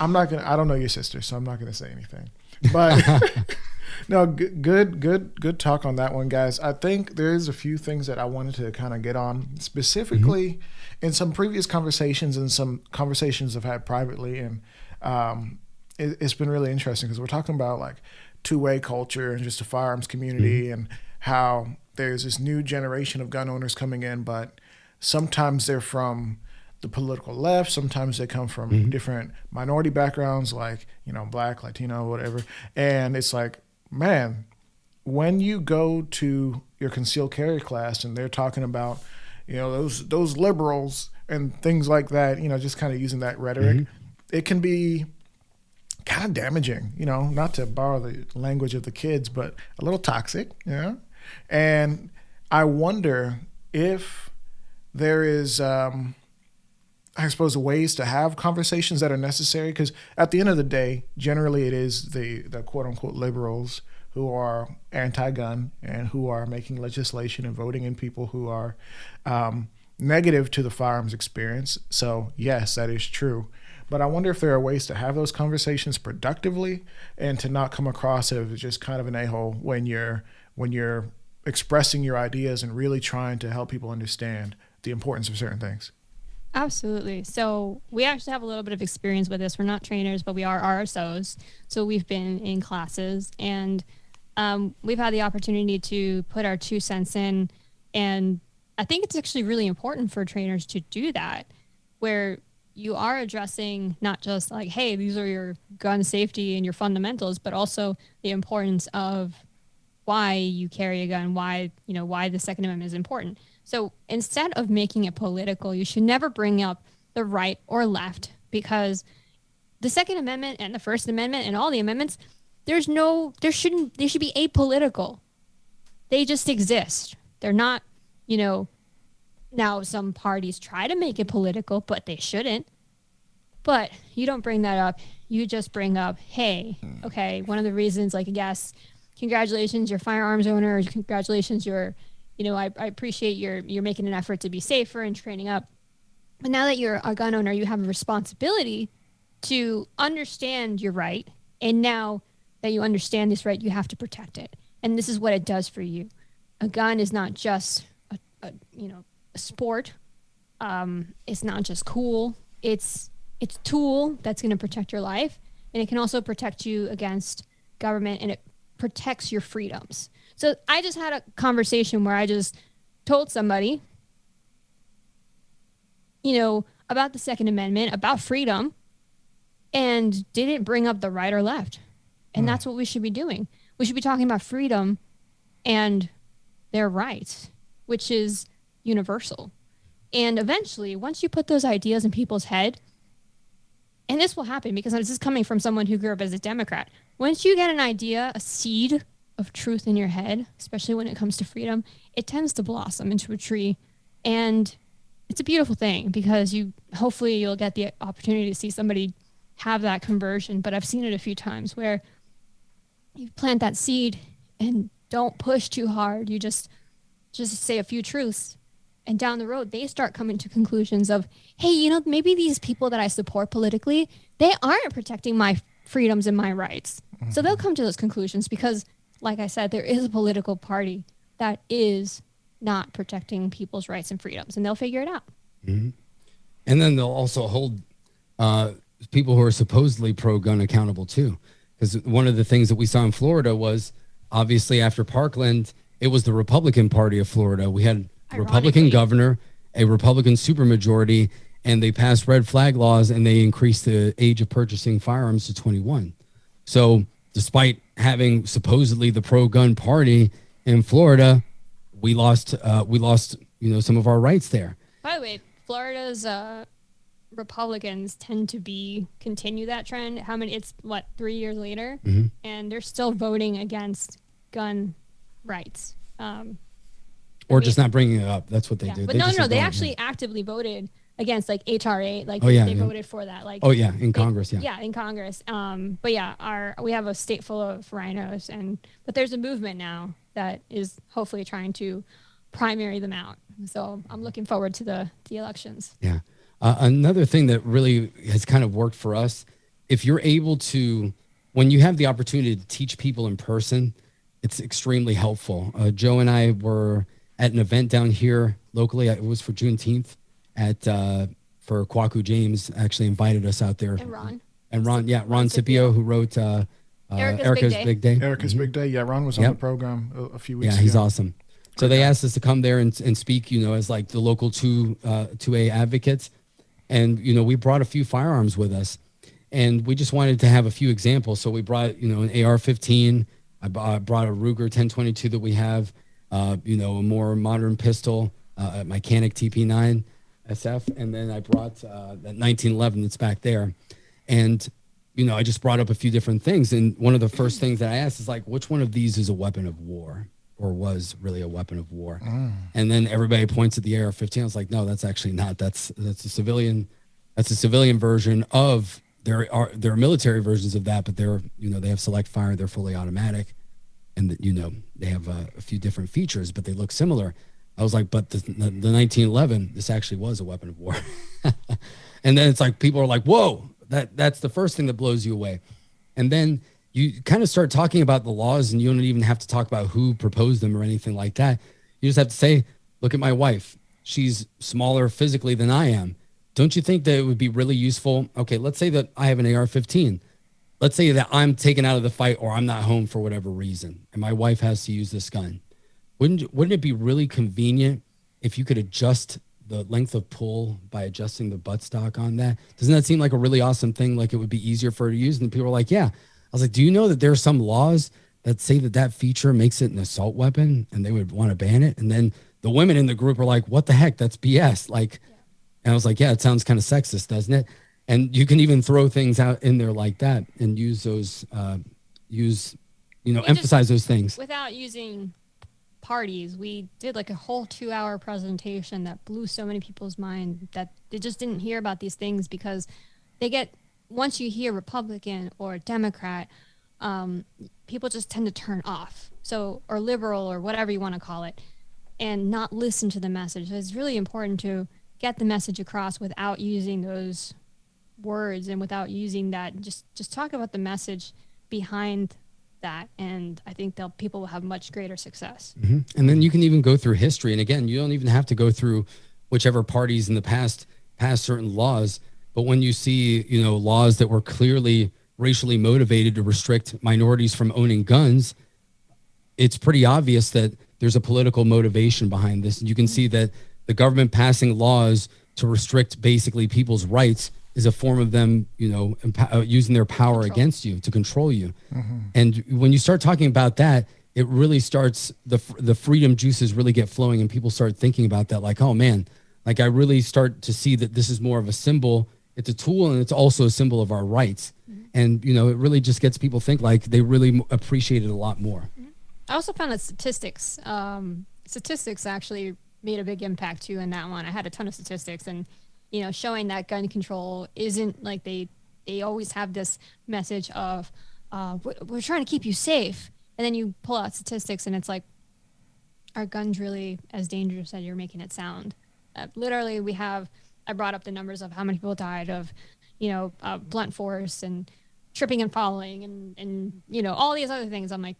I'm not gonna. I don't know your sister, so I'm not gonna say anything. But no, good talk on that one, guys. I think there is a few things that I wanted to kind of get on specifically in some previous conversations and some conversations I've had privately, and it's been really interesting because we're talking about like two-way culture and just the firearms community and how there's this new generation of gun owners coming in, but sometimes they're from the political left. Sometimes they come from different minority backgrounds, like, you know, Black, Latino, whatever. And it's like, man, when you go to your concealed carry class and they're talking about, you know, those liberals and things like that, you know, just kind of using that rhetoric, it can be kind of damaging, you know, not to borrow the language of the kids, but a little toxic, you know? And I wonder if there is I suppose, ways to have conversations that are necessary. Because at the end of the day, generally it is the quote unquote liberals who are anti-gun and who are making legislation and voting in people who are negative to the firearms experience. So yes, that is true. But I wonder if there are ways to have those conversations productively and to not come across as just kind of an a-hole when you're expressing your ideas and really trying to help people understand the importance of certain things. Absolutely. So we actually have a little bit of experience with this. We're not trainers, but we are RSOs. So we've been in classes, and we've had the opportunity to put our 2 cents in. And I think it's actually really important for trainers to do that, where you are addressing not just like, hey, these are your gun safety and your fundamentals, but also the importance of why you carry a gun, why the Second Amendment is important. So instead of making it political, you should never bring up the right or left, because the Second Amendment and the First Amendment and all the amendments, they should be apolitical. They just exist. They're not, now some parties try to make it political, but they shouldn't. But you don't bring that up. You just bring up, hey, okay, one of the reasons, like, yes, congratulations, you're a firearms owner. Congratulations, I appreciate you're making an effort to be safer and training up. But now that you're a gun owner, you have a responsibility to understand your right. And now that you understand this right, you have to protect it. And this is what it does for you. A gun is not just a sport. It's not just cool. It's a tool that's going to protect your life, and it can also protect you against government, and it protects your freedoms. So I just had a conversation where I just told somebody, about the Second Amendment, about freedom, and didn't bring up the right or left. And that's what we should be doing. We should be talking about freedom and their rights, which is universal. And eventually, once you put those ideas in people's head, and this will happen because this is coming from someone who grew up as a Democrat. Once you get an idea, a seed of truth in your head, especially when it comes to freedom, it tends to blossom into a tree. And it's a beautiful thing, because hopefully you'll get the opportunity to see somebody have that conversion. But I've seen it a few times where you plant that seed and don't push too hard. You just say a few truths. And down the road, they start coming to conclusions of, hey, maybe these people that I support politically, they aren't protecting my freedoms and my rights. Mm-hmm. So they'll come to those conclusions because, like I said, there is a political party that is not protecting people's rights and freedoms, and they'll figure it out. Mm-hmm. And then they'll also hold people who are supposedly pro-gun accountable too. Because one of the things that we saw in Florida was, obviously after Parkland, it was the Republican Party of Florida. We had Republican governor, a Republican supermajority, and they passed red flag laws, and they increased the age of purchasing firearms to 21. So despite having supposedly the pro-gun party in Florida, we lost some of our rights there. By the way, Florida's Republicans tend to continue that trend. It's 3 years later, mm-hmm. and they're still voting against gun rights. Or just not bringing it up. That's what they do. But they actually actively voted against HR 8. They voted for that. In Congress. Yeah, in Congress. We have a state full of rhinos, but there's a movement now that is hopefully trying to primary them out. So I'm looking forward to the elections. Yeah. Another thing that really has kind of worked for us, if you're able to, when you have the opportunity to teach people in person, it's extremely helpful. Joe and I were at an event down here locally. It was for Juneteenth for Kwaku James actually invited us out there. And Ron Scipio, who wrote Erica's Big Day. Erica's Big Day. Yeah, Ron was on the program a few weeks ago. Yeah, he's awesome. So they asked us to come there and speak, as the local 2A advocates. And, we brought a few firearms with us, and we just wanted to have a few examples. So we brought, an AR-15. I brought a Ruger 1022 that we have, a more modern pistol, a Mechanic TP9 SF. And then I brought that 1911 that's back there. And, I just brought up a few different things. And one of the first things that I asked is which one of these is a weapon of war, or was really a weapon of war? And then everybody points at the AR-15. I was like, no, that's actually not. That's a civilian That's a civilian version of there are military versions of that, but they're, they have select fire, they're fully automatic, and they have a few different features, but they look similar. I was like, but the 1911, this actually was a weapon of war. And then it's like people are like, whoa, that's the first thing that blows you away. And then you kind of start talking about the laws, and you don't even have to talk about who proposed them or anything like that. You just have to say, look at my wife. She's smaller physically than I am. Don't you think that it would be really useful? Okay, let's say that I have an AR-15. Let's say that I'm taken out of the fight, or I'm not home for whatever reason, and my wife has to use this gun. Wouldn't it be really convenient if you could adjust the length of pull by adjusting the buttstock on that? Doesn't that seem like a really awesome thing? Like it would be easier for her to use? And people were like, yeah. I was like, do you know that there are some laws that say that feature makes it an assault weapon, and they would want to ban it? And then the women in the group are like, what the heck? That's BS. Like, and I was like, yeah, it sounds kind of sexist, doesn't it? And you can even throw things out in there like that and use those, emphasize those things. Without using parties, we did like a whole 2-hour presentation that blew so many people's mind that they just didn't hear about these things, because once you hear Republican or Democrat, people just tend to turn off. So, or liberal or whatever you want to call it, and not listen to the message. So it's really important to get the message across without using those words and without using that. Just talk about the message behind that, and I think people will have much greater success. Mm-hmm. And then you can even go through history, and again, you don't even have to go through whichever parties in the past passed certain laws. But when you see, laws that were clearly racially motivated to restrict minorities from owning guns, it's pretty obvious that there's a political motivation behind this. And you can see that the government passing laws to restrict basically people's rights is a form of them, using their power against you to control you. Mm-hmm. And when you start talking about that, it really starts, the freedom juices really get flowing, and people start thinking about that. Like, oh man, like I really start to see that this is more of a symbol. It's a tool, and it's also a symbol of our rights. Mm-hmm. And, it really just gets people think like they really appreciate it a lot more. Mm-hmm. I also found that statistics actually made a big impact too in that one. I had a ton of statistics, and showing that gun control isn't like they always have this message of we're trying to keep you safe, and then you pull out statistics and it's like, are guns really as dangerous as you're making it sound? Literally, I brought up the numbers of how many people died of blunt force and tripping and falling and all these other things. I'm like,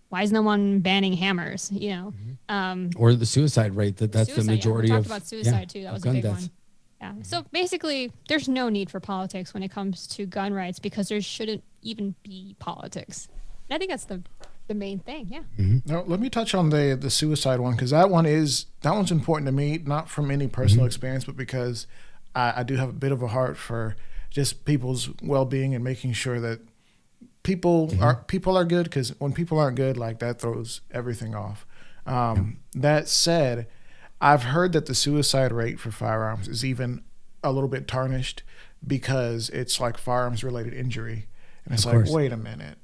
why is no one banning hammers? Mm-hmm. Or the suicide rate. That's the majority of. We talked about suicide too. That was a big one. Yeah. So basically, there's no need for politics when it comes to gun rights, because there shouldn't even be politics. And I think that's the main thing. Yeah. Mm-hmm. Now, let me touch on the suicide one, because that one's important to me, not from any personal mm-hmm. experience, but because I do have a bit of a heart for just people's well-being and making sure that people mm-hmm. are good, because when people aren't good, like that throws everything off. That said, I've heard that the suicide rate for firearms is even a little bit tarnished because it's like firearms related injury. And it's like, wait a minute.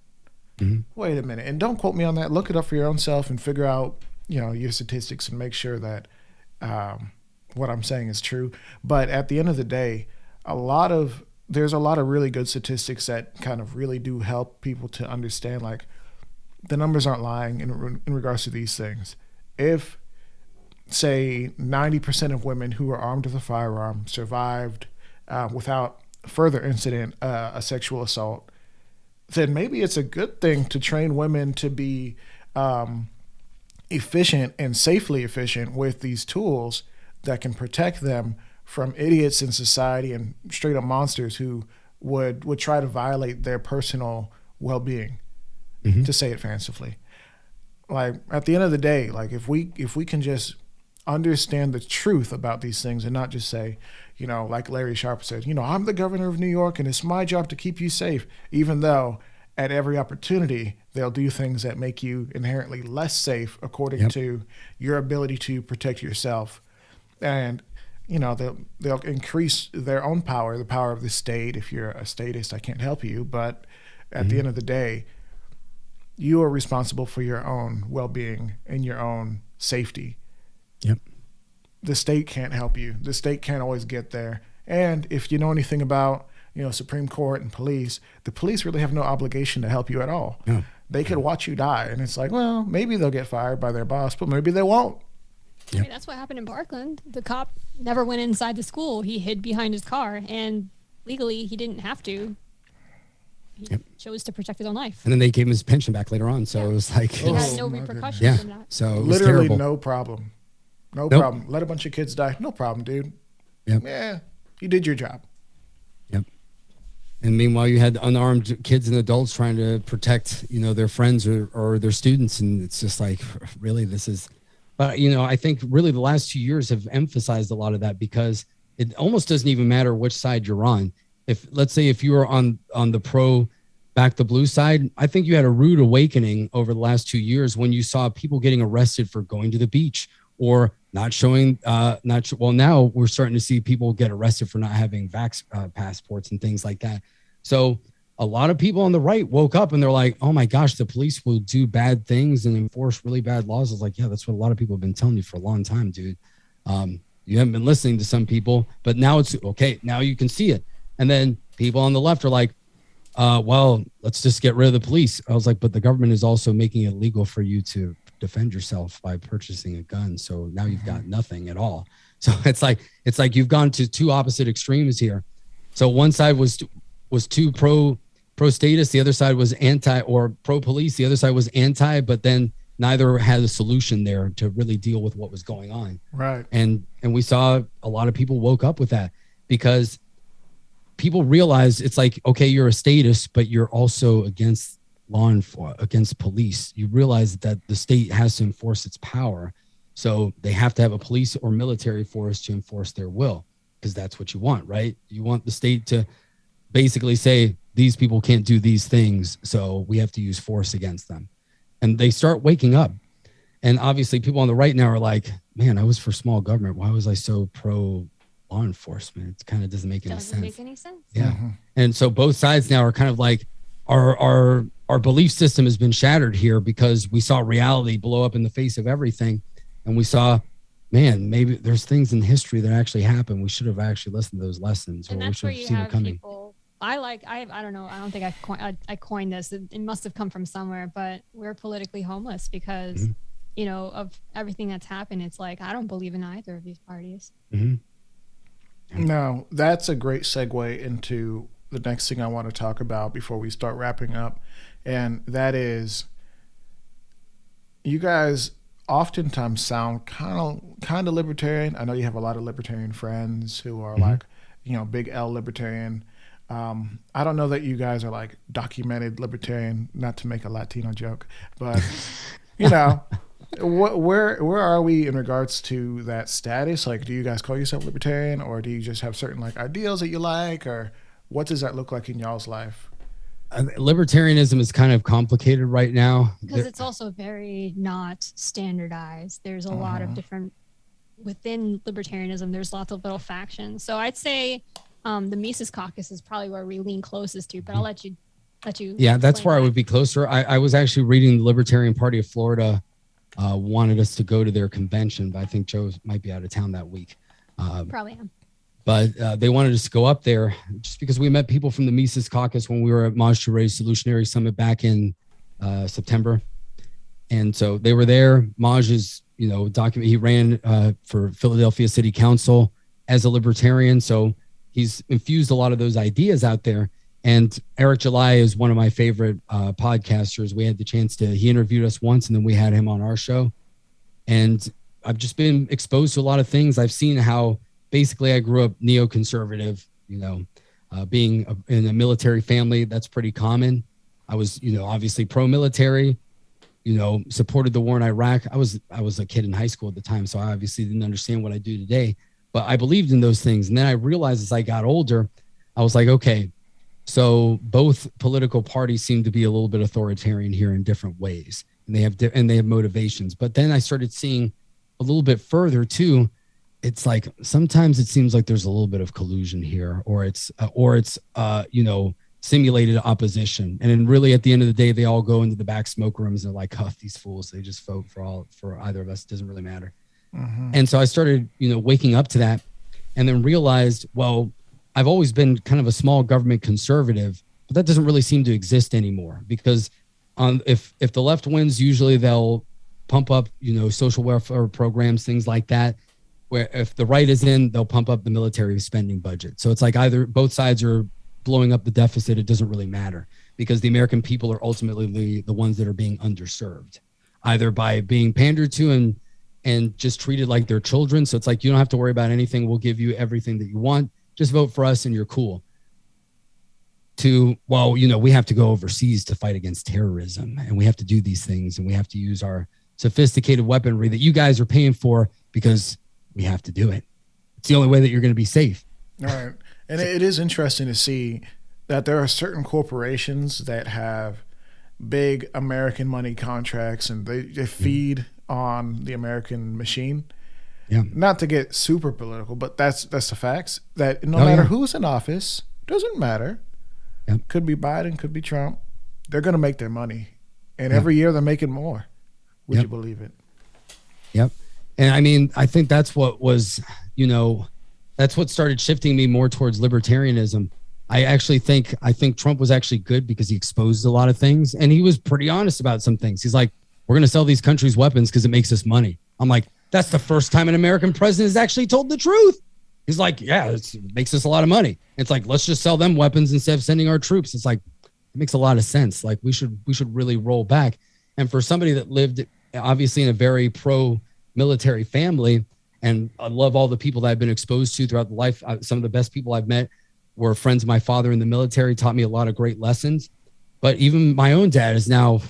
Mm-hmm. Wait a minute. And don't quote me on that. Look it up for your own self and figure out, your statistics and make sure that what I'm saying is true. But at the end of the day, there's a lot of really good statistics that kind of really do help people to understand, like, the numbers aren't lying in regards to these things. If, say, 90% of women who are armed with a firearm survived without further incident a sexual assault, then maybe it's a good thing to train women to be efficient and safely efficient with these tools that can protect them from idiots in society and straight up monsters who would try to violate their personal well-being, mm-hmm. to say it fancifully. Like, at the end of the day, like, if we can just understand the truth about these things and not just say, like Larry Sharpe said, I'm the governor of New York and it's my job to keep you safe, even though at every opportunity they'll do things that make you inherently less safe according yep. to your ability to protect yourself. And they'll increase their own power, the power of the state. If you're a statist, I can't help you, but at mm-hmm. the end of the day, you are responsible for your own well-being and your own safety. Yep. The state can't help you. The state can't always get there. And if you know anything about, Supreme Court and police, the police really have no obligation to help you at all. Yeah. They could watch you die. And it's like, well, maybe they'll get fired by their boss, but maybe they won't. I mean, that's what happened in Parkland. The cop never went inside the school. He hid behind his car, and legally he didn't have to. He chose to protect his own life. And then they gave him his pension back later on. So it was like, he had no repercussions from that. So it was literally terrible. no problem. No problem. Let a bunch of kids die. No problem, dude. Yep. Yeah, you did your job. Yep. And meanwhile, you had unarmed kids and adults trying to protect, their friends or their students. And it's just like, really, this is, but, I think really the last 2 years have emphasized a lot of that, because it almost doesn't even matter which side you're on. If, let's say, if you were on the pro back the blue side, I think you had a rude awakening over the last 2 years when you saw people getting arrested for going to the beach or not showing, well, now we're starting to see people get arrested for not having vax passports and things like that. So a lot of people on the right woke up and they're like, oh my gosh, the police will do bad things and enforce really bad laws. I was like, yeah, that's what a lot of people have been telling you for a long time, dude. You haven't been listening to some people, but now it's okay. Now you can see it. And then people on the left are like, well, let's just get rid of the police. I was like, but the government is also making it legal for you to defend yourself by purchasing a gun. So now you've got nothing at all. So it's like you've gone to two opposite extremes here. So one side was too pro status, the other side was anti, or pro police, the other side was anti, but then neither had a solution there to really deal with what was going on. Right. And we saw a lot of people woke up with that, because people realize it's like, okay, you're a status, but you're also against against police. You realize that the state has to enforce its power. So they have to have a police or military force to enforce their will, because that's what you want, right? You want the state to basically say, these people can't do these things, so we have to use force against them. And they start waking up. And obviously people on the right now are like, man, I was for small government. Why was I so pro law enforcement? It kind of doesn't make any sense. Doesn't make any sense. Yeah. Mm-hmm. And so both sides now are kind of like, our belief system has been shattered here, because we saw reality blow up in the face of everything. And we saw, man, maybe there's things in history that actually happened. We should have actually listened to those lessons. And or that's we where should you have seen have it coming. people. I don't know. I don't think I coined this. It must have come from somewhere, but we're politically homeless because, of everything that's happened. It's like, I don't believe in either of these parties. Mm-hmm. No, that's a great segue into the next thing I want to talk about before we start wrapping up. And that is, you guys oftentimes sound kind of libertarian. I know you have a lot of libertarian friends who are like, big L libertarian. I don't know that you guys are like documented libertarian, not to make a Latino joke, but where are we in regards to that status? Like, do you guys call yourself libertarian, or do you just have certain like ideals that you like, or what does that look like in y'all's life? Libertarianism is kind of complicated right now. Because it's also very not standardized. There's a lot of different, within libertarianism, there's lots of little factions. So I'd say the Mises Caucus is probably where we lean closest to, but I'll let you. Yeah, that's where I would be closer. I was actually reading the Libertarian Party of Florida wanted us to go to their convention, but I think Joe might be out of town that week. Probably am. But they wanted us to go up there just because we met people from the Mises Caucus when we were at Maj Touré's Solutionary Summit back in September. And so they were there. Maj is, he ran for Philadelphia City Council as a libertarian. So he's infused a lot of those ideas out there. And Eric July is one of my favorite podcasters. We had the chance he interviewed us once, and then we had him on our show. And I've just been exposed to a lot of things. I've seen how basically I grew up neoconservative, being in a military family. That's pretty common. I was, obviously pro-military, supported the war in Iraq. I was a kid in high school at the time, so I obviously didn't understand what I do today, but I believed in those things. And then I realized as I got older, I was like, okay, so both political parties seem to be a little bit authoritarian here in different ways, and they have motivations. But then I started seeing a little bit further too. It's like sometimes it seems like there's a little bit of collusion here, or it's simulated opposition. And then really at the end of the day, they all go into the back smoke rooms and they're like, oh, these fools, they just vote for either of us. It doesn't really matter. Mm-hmm. And so I started, waking up to that. and then realized, well, I've always been kind of a small government conservative, but that doesn't really seem to exist anymore, because if the left wins, usually they'll pump up, social welfare programs, things like that. Where if the right is in, they'll pump up the military spending budget. So it's like either both sides are blowing up the deficit. It doesn't really matter, because the American people are ultimately the ones that are being underserved, either by being pandered to and just treated like they're children. So it's like, you don't have to worry about anything. We'll give you everything that you want. Just vote for us and you're cool. To, well, we have to go overseas to fight against terrorism, and we have to do these things, and we have to use our sophisticated weaponry that you guys are paying for because we have to do it. It's the only way that you're going to be safe. All right. And it is interesting to see that there are certain corporations that have big American money contracts, and they feed on the American machine. Yeah. Not to get super political, but that's the facts. That no matter who's in office, doesn't matter. Yep. Could be Biden, could be Trump. They're going to make their money. And every year they're making more. Would you believe it? Yep. And I mean, I think that's what was, that's what started shifting me more towards libertarianism. I think Trump was actually good because he exposed a lot of things, and he was pretty honest about some things. He's like, we're going to sell these countries weapons because it makes us money. I'm like, that's the first time an American president has actually told the truth. He's like, yeah, it makes us a lot of money. It's like, let's just sell them weapons instead of sending our troops. It's like, it makes a lot of sense. Like we should really roll back. And for somebody that lived obviously in a very pro-military family, and I love all the people that I've been exposed to throughout the life. Some of the best people I've met were friends of my father in the military, taught me a lot of great lessons. But even my own dad has now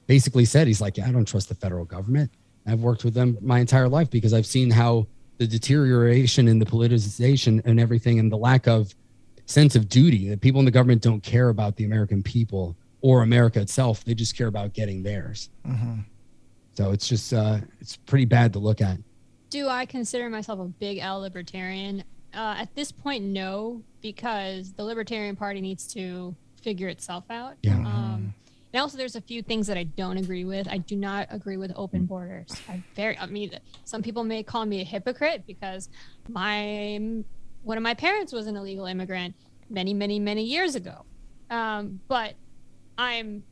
basically said, he's like, yeah, I don't trust the federal government. I've worked with them my entire life because I've seen how the deterioration in the politicization and everything, and the lack of sense of duty, that people in the government don't care about the American people or America itself. They just care about getting theirs. Mm-hmm. So it's just, it's pretty bad to look at. Do I consider myself a big L libertarian? At this point, no, because the Libertarian Party needs to figure itself out. Yeah. And also, there's a few things that I don't agree with. I do not agree with open borders. Some people may call me a hypocrite because one of my parents was an illegal immigrant many, many, many years ago. But I'm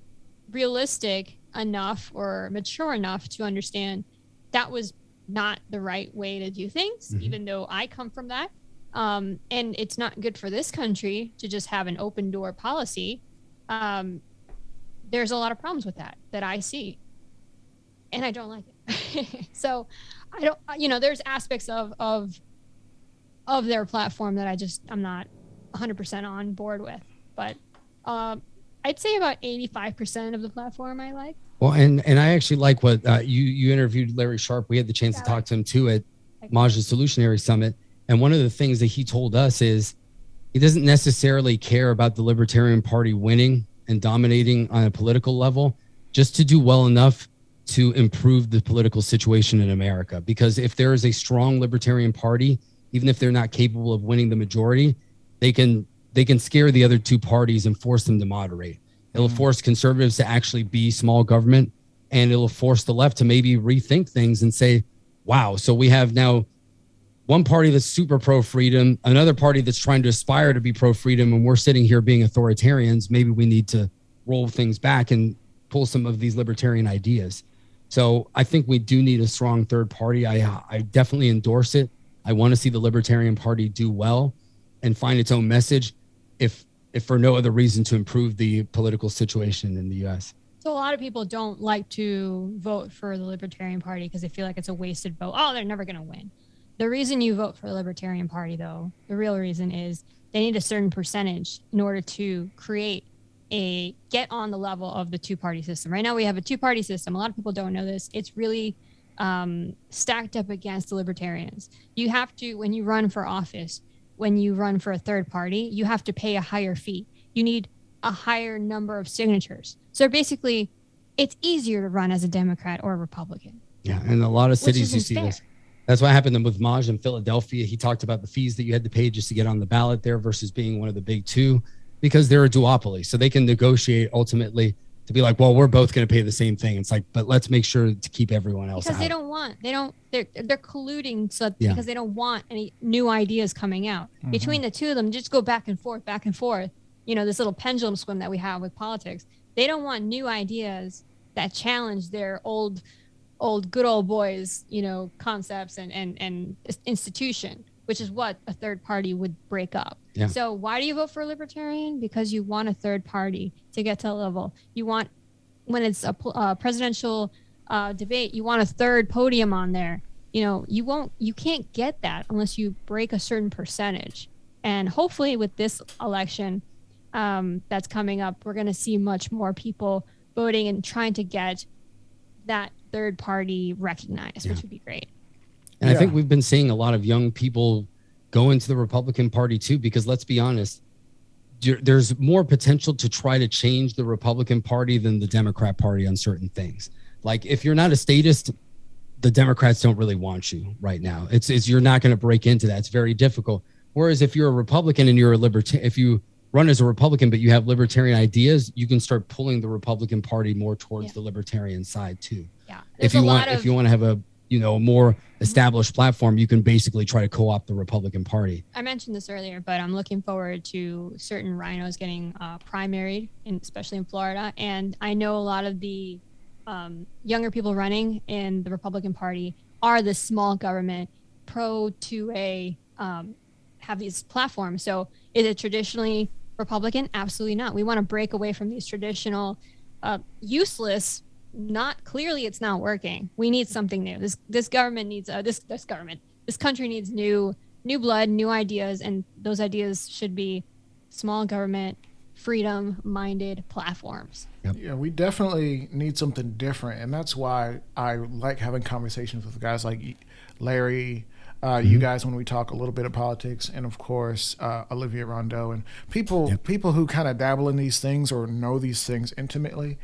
realistic enough or mature enough to understand that was not the right way to do things, even though I come from that. And it's not good for this country to just have an open door policy. There's a lot of problems with that I see, and I don't like it. So I don't, there's aspects of their platform that I'm not 100% on board with, but I'd say about 85% of the platform I like. Well, and I actually like what you interviewed Larry Sharp. We had the chance to talk to him too at Maj's Solutionary Summit. And one of the things that he told us is he doesn't necessarily care about the Libertarian Party winning and dominating on a political level, just to do well enough to improve the political situation in America. Because if there is a strong Libertarian Party, even if they're not capable of winning the majority, they can scare the other two parties and force them to moderate. It'll force conservatives to actually be small government, and it'll force the left to maybe rethink things and say, wow, so we have now one party that's super pro-freedom, another party that's trying to aspire to be pro-freedom, and we're sitting here being authoritarians. Maybe we need to roll things back and pull some of these libertarian ideas. So I think we do need a strong third party. I definitely endorse it. I want to see the Libertarian Party do well and find its own message, if for no other reason to improve the political situation in the U.S. So a lot of people don't like to vote for the Libertarian Party because they feel like it's a wasted vote. Oh, they're never going to win. The reason you vote for the Libertarian Party, though, the real reason is they need a certain percentage in order to get on the level of the two-party system. Right now we have a two-party system. A lot of people don't know this. It's really stacked up against the libertarians. You have to, when you run for office, when you run for a third party, you have to pay a higher fee. You need a higher number of signatures. So basically, it's easier to run as a Democrat or a Republican. Yeah, and a lot of cities you see this. That's what happened with Maj in Philadelphia. He talked about the fees that you had to pay just to get on the ballot there versus being one of the big two, because they're a duopoly. So they can negotiate ultimately to be like, well, we're both going to pay the same thing. It's like, but let's make sure to keep everyone else because out. they're colluding Yeah. because they don't want any new ideas coming out. Between the two of them, just go back and forth, this little pendulum swing that we have with politics. They don't want new ideas that challenge their old good old boys, concepts and institution, which is what a third party would break up. Yeah. So why do you vote for a libertarian? Because you want a third party to get to a level. You want, when it's a presidential debate, you want a third podium on there. You can't get that unless you break a certain percentage. And hopefully with this election that's coming up, we're going to see much more people voting and trying to get that third party recognized, which would be great. And I think we've been seeing a lot of young people go into the Republican Party too, because let's be honest, there's more potential to try to change the Republican Party than the Democrat Party on certain things. Like if you're not a statist, the Democrats don't really want you right now. It's you're not going to break into that. It's very difficult. Whereas if you're a Republican and you're a libertarian, if you run as a Republican but you have libertarian ideas, you can start pulling the Republican Party more towards the libertarian side too. Yeah. If you want to have a more established platform, you can basically try to co-opt the Republican Party. I mentioned this earlier, but I'm looking forward to certain rhinos getting primaried, especially in Florida. And I know a lot of the younger people running in the Republican Party are the small government pro to have these platforms. So is it traditionally Republican? Absolutely not. We want to break away from these traditional useless. Clearly it's not working. We need something new. This government needs this country needs new blood, new ideas, and those ideas should be small government, freedom minded platforms. Yep. Yeah, we definitely need something different, and that's why I like having conversations with guys like Larry, you guys, when we talk a little bit of politics, and of course Olivia Rondeau and people who kind of dabble in these things or know these things intimately.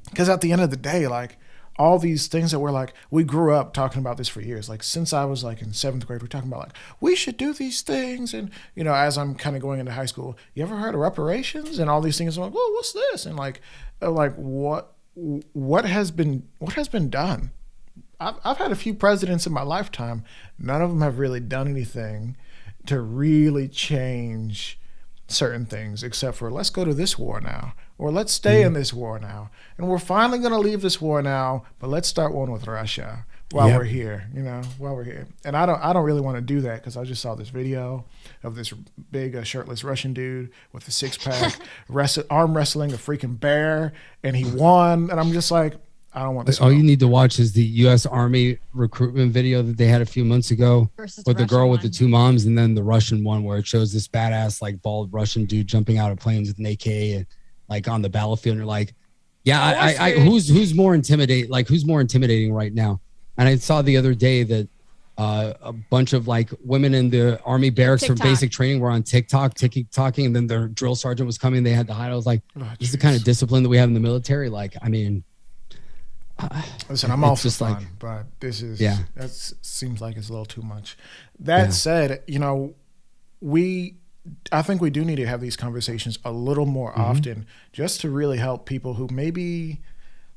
Because at the end of the day, like all these things that we're like, we grew up talking about this for years. Like since I was like in 7th grade, we're talking about like, we should do these things. And, as I'm kind of going into high school, you ever heard of reparations and all these things? I'm like, whoa, what's this? And like what has been done? I've had a few presidents in my lifetime. None of them have really done anything to really change certain things, except for let's go to this war now, or let's stay in this war now, and we're finally going to leave this war now, but let's start one with Russia while we're here, And I don't really want to do that because I just saw this video of this big shirtless Russian dude with a 6-pack arm wrestling a freaking bear, and he won, and I'm just like, I don't want this. All you need to watch is the U.S. Army recruitment video that they had a few months ago with the girl with the 2 moms, and then the Russian one where it shows this badass like bald Russian dude jumping out of planes with an AK and like on the battlefield. And you're like, yeah, who's more intimidating? Like who's more intimidating right now? And I saw the other day that a bunch of like women in the Army barracks for basic training were on TikToking, and then their drill sergeant was coming. They had to hide. I was like, this is the kind of discipline that we have in the military. Like, I mean. Listen, I'm all for fun, but this is that seems like it's a little too much. That said, I think we do need to have these conversations a little more often, just to really help people who maybe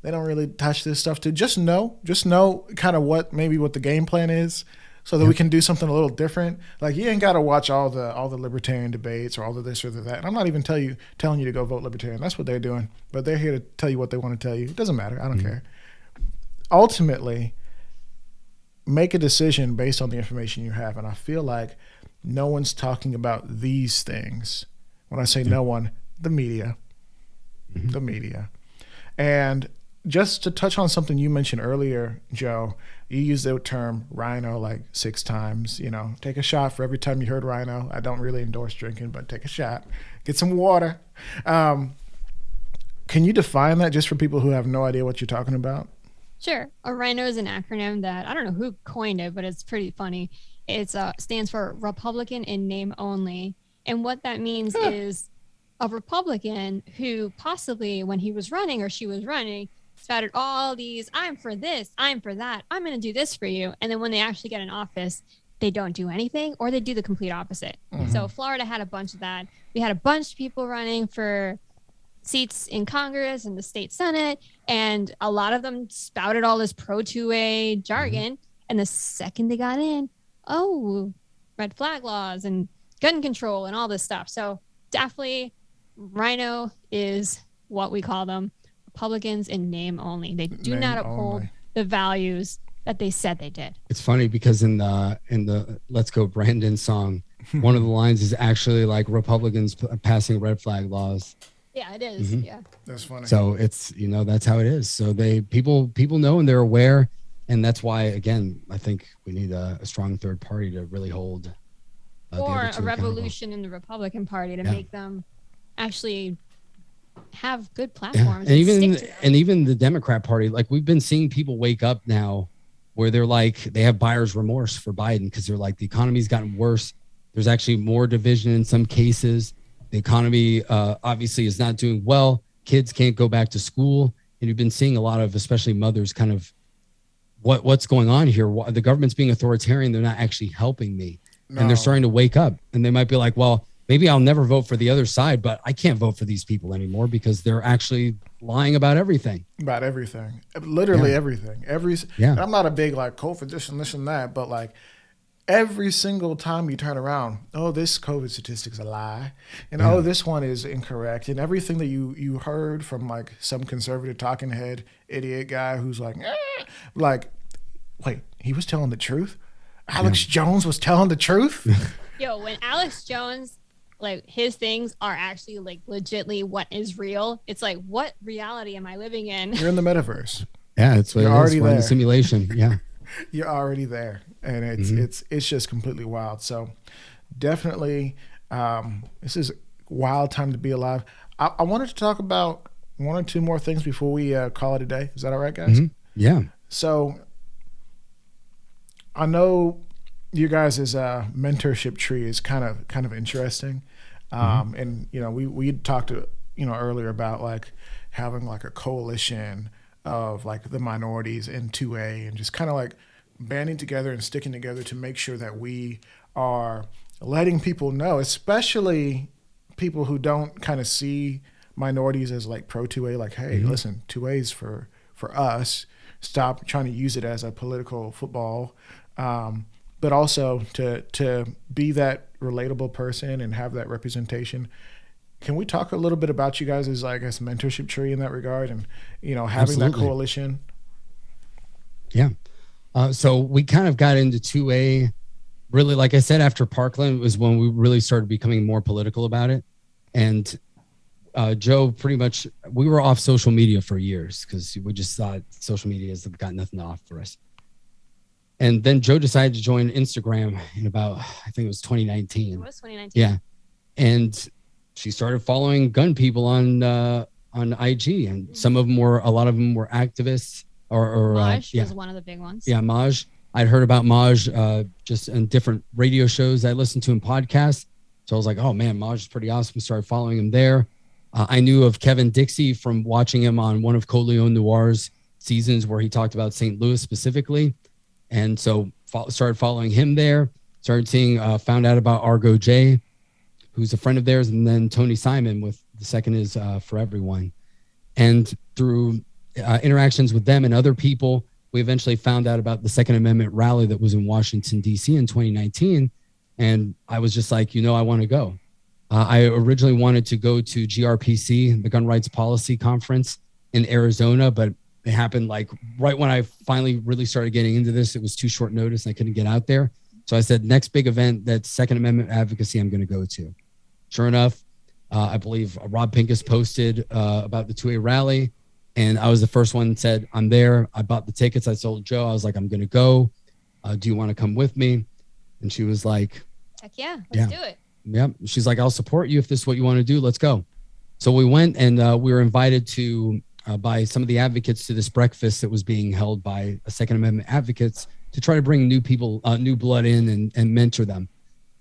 they don't really touch this stuff to just know kind of what the game plan is, so that we can do something a little different. Like you ain't got to watch all the libertarian debates or all the this or the that. And I'm not even telling you to go vote libertarian. That's what they're doing, but they're here to tell you what they want to tell you. It doesn't matter. I don't care. Ultimately, make a decision based on the information you have. And I feel like no one's talking about these things. When I say no one, the media. The media. And just to touch on something you mentioned earlier, Joe, you used the term rhino like 6 times. Take a shot for every time you heard rhino. I don't really endorse drinking, but take a shot. Get some water. Can you define that just for people who have no idea what you're talking about? Sure. A rhino is an acronym that I don't know who coined it, but it's pretty funny. It stands for Republican in name only. And what that means is a Republican who possibly when he was running or she was running, spouted all these, I'm for this, I'm for that, I'm going to do this for you. And then when they actually get in office, they don't do anything or they do the complete opposite. So Florida had a bunch of that. We had a bunch of people running for seats in Congress and the state Senate, and a lot of them spouted all this pro 2A jargon. And the second they got in, oh, red flag laws and gun control and all this stuff. So definitely Rhino is what we call them, Republicans in name only. They do not uphold the values that they said they did. It's funny because in the Let's Go Brandon song, one of the lines is actually like Republicans passing red flag laws. Yeah, it is. Yeah, that's funny. So it's, you know, that's how it is. So people know and they're aware, and that's why, again, I think we need a strong third party to really hold or a revolution in the Republican Party to make them actually have good platforms. And even the Democrat Party, like we've been seeing people wake up now where they're like, they have buyer's remorse for Biden because they're like, the economy's gotten worse. There's actually more division in some cases. The economy obviously is not doing well. Kids can't go back to school. And you've been seeing a lot of, especially mothers, kind of what's going on here. The government's being authoritarian. They're not actually helping me. No. And they're starting to wake up. And they might be like, well, maybe I'll never vote for the other side, but I can't vote for these people anymore because they're actually lying about everything. About everything. Literally everything. I'm not a big like code for this and that, but like every single time you turn around, oh, this COVID statistic's a lie. And oh, this one is incorrect. And everything that you heard from like some conservative talking head idiot guy who's like, wait, he was telling the truth? Alex Jones was telling the truth? Yo, when Alex Jones, like his things are actually like legitly what is real. It's like, what reality am I living in? You're in the metaverse. Yeah, it's what it is. We're in the simulation. Yeah. You're already there. And it's just completely wild. So definitely this is a wild time to be alive. I wanted to talk about one or two more things before we call it a day. Is that all right, guys? Yeah. So I know you guys' mentorship tree is kind of interesting. And you know, we talked earlier about like having like a coalition of like the minorities in 2A and just kind of like banding together and sticking together to make sure that we are letting people know, especially people who don't kind of see minorities as like pro 2A, like, hey, listen, 2A is for us. Stop trying to use it as a political football. But also to be that relatable person and have that representation. Can we talk a little bit about you guys as, I guess, mentorship tree in that regard and, you know, having that coalition? Yeah. So we kind of got into 2A really, like I said, after Parkland was when we really started becoming more political about it. And Joe, pretty much, we were off social media for years because we just thought social media has got nothing to offer for us. And then Joe decided to join Instagram in about, I think it was 2019. It was 2019. Yeah. And she started following gun people on IG, and a lot of them were activists or Maj was one of the big ones. Yeah. Maj. I'd heard about Maj just in different radio shows I listened to in podcasts. So I was like, oh man, Maj is pretty awesome. Started following him there. I knew of Kevin Dixie from watching him on one of Coleon Noir's seasons where he talked about St. Louis specifically. And so started following him there, started seeing, found out about Argo J, who's a friend of theirs, and then Tony Simon with the second is For Everyone. And through interactions with them and other people, we eventually found out about the Second Amendment rally that was in Washington, D.C. in 2019. And I was just like, I want to go. I originally wanted to go to GRPC, the Gun Rights Policy Conference in Arizona, but it happened like right when I finally really started getting into this. It was too short notice and I couldn't get out there. So I said, next big event, that's Second Amendment advocacy, I'm going to go to. Sure enough, I believe Rob Pincus posted about the 2A rally, and I was the first one that said, I'm there. I bought the tickets. I told Joe, I was like, I'm going to go. Do you want to come with me? And she was like, heck yeah, let's do it. Yep. She's like, I'll support you if this is what you want to do. Let's go. So we went, and we were invited to by some of the advocates to this breakfast that was being held by Second Amendment advocates to try to bring new people, new blood in and mentor them.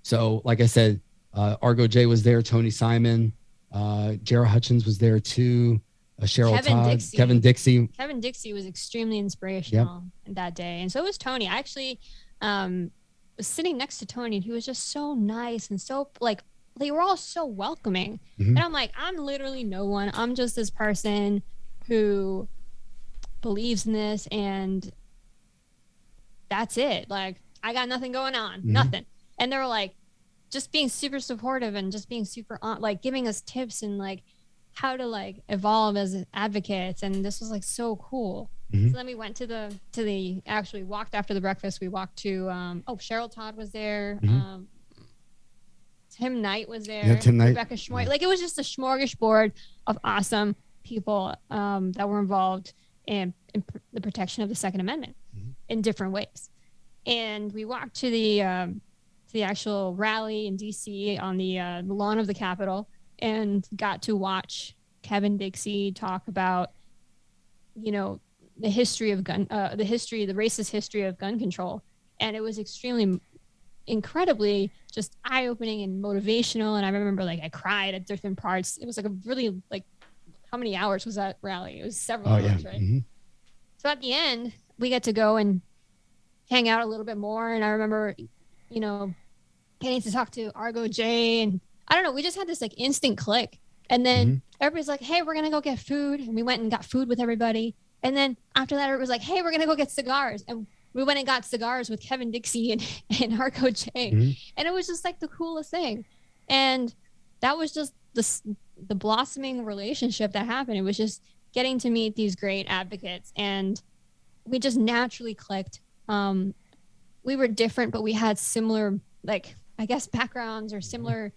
So like I said, Argo J was there, Tony Simon, Jara Hutchins was there too, Cheryl Todd, Kevin Dixie. Kevin Dixie was extremely inspirational that day. And so was Tony. I actually was sitting next to Tony, and he was just so nice and so like they were all so welcoming. And I'm like, I'm literally no one. I'm just this person who believes in this, and that's it. Like, I got nothing going on, nothing. And they were like, just being super supportive and just being super like giving us tips and like how to like evolve as advocates. And this was like so cool. So then we went to the actually walked after the breakfast. We walked to Cheryl Todd was there. Tim Knight was there. Yeah, Tim Knight. Rebecca Schmoy. Like, it was just a smorgasbord of awesome people that were involved in the protection of the Second Amendment in different ways. And we walked to the actual rally in DC on the lawn of the Capitol and got to watch Kevin Dixie talk about, you know, the history of the racist history of gun control. And it was incredibly just eye-opening and motivational. And I remember like I cried at different parts. It was like a really, like, how many hours was that rally? It was several hours, right? So at the end, we get to go and hang out a little bit more. And I remember, you know, getting to talk to Argo J, and I don't know, we just had this like instant click. And then everybody's like, hey, we're gonna go get food. And we went and got food with everybody. And then after that, it was like, hey, we're gonna go get cigars. And we went and got cigars with Kevin Dixie and Argo J. And it was just like the coolest thing. And that was just the blossoming relationship that happened. It was just getting to meet these great advocates, and we just naturally clicked. We were different, but we had similar, like, I guess, backgrounds or similar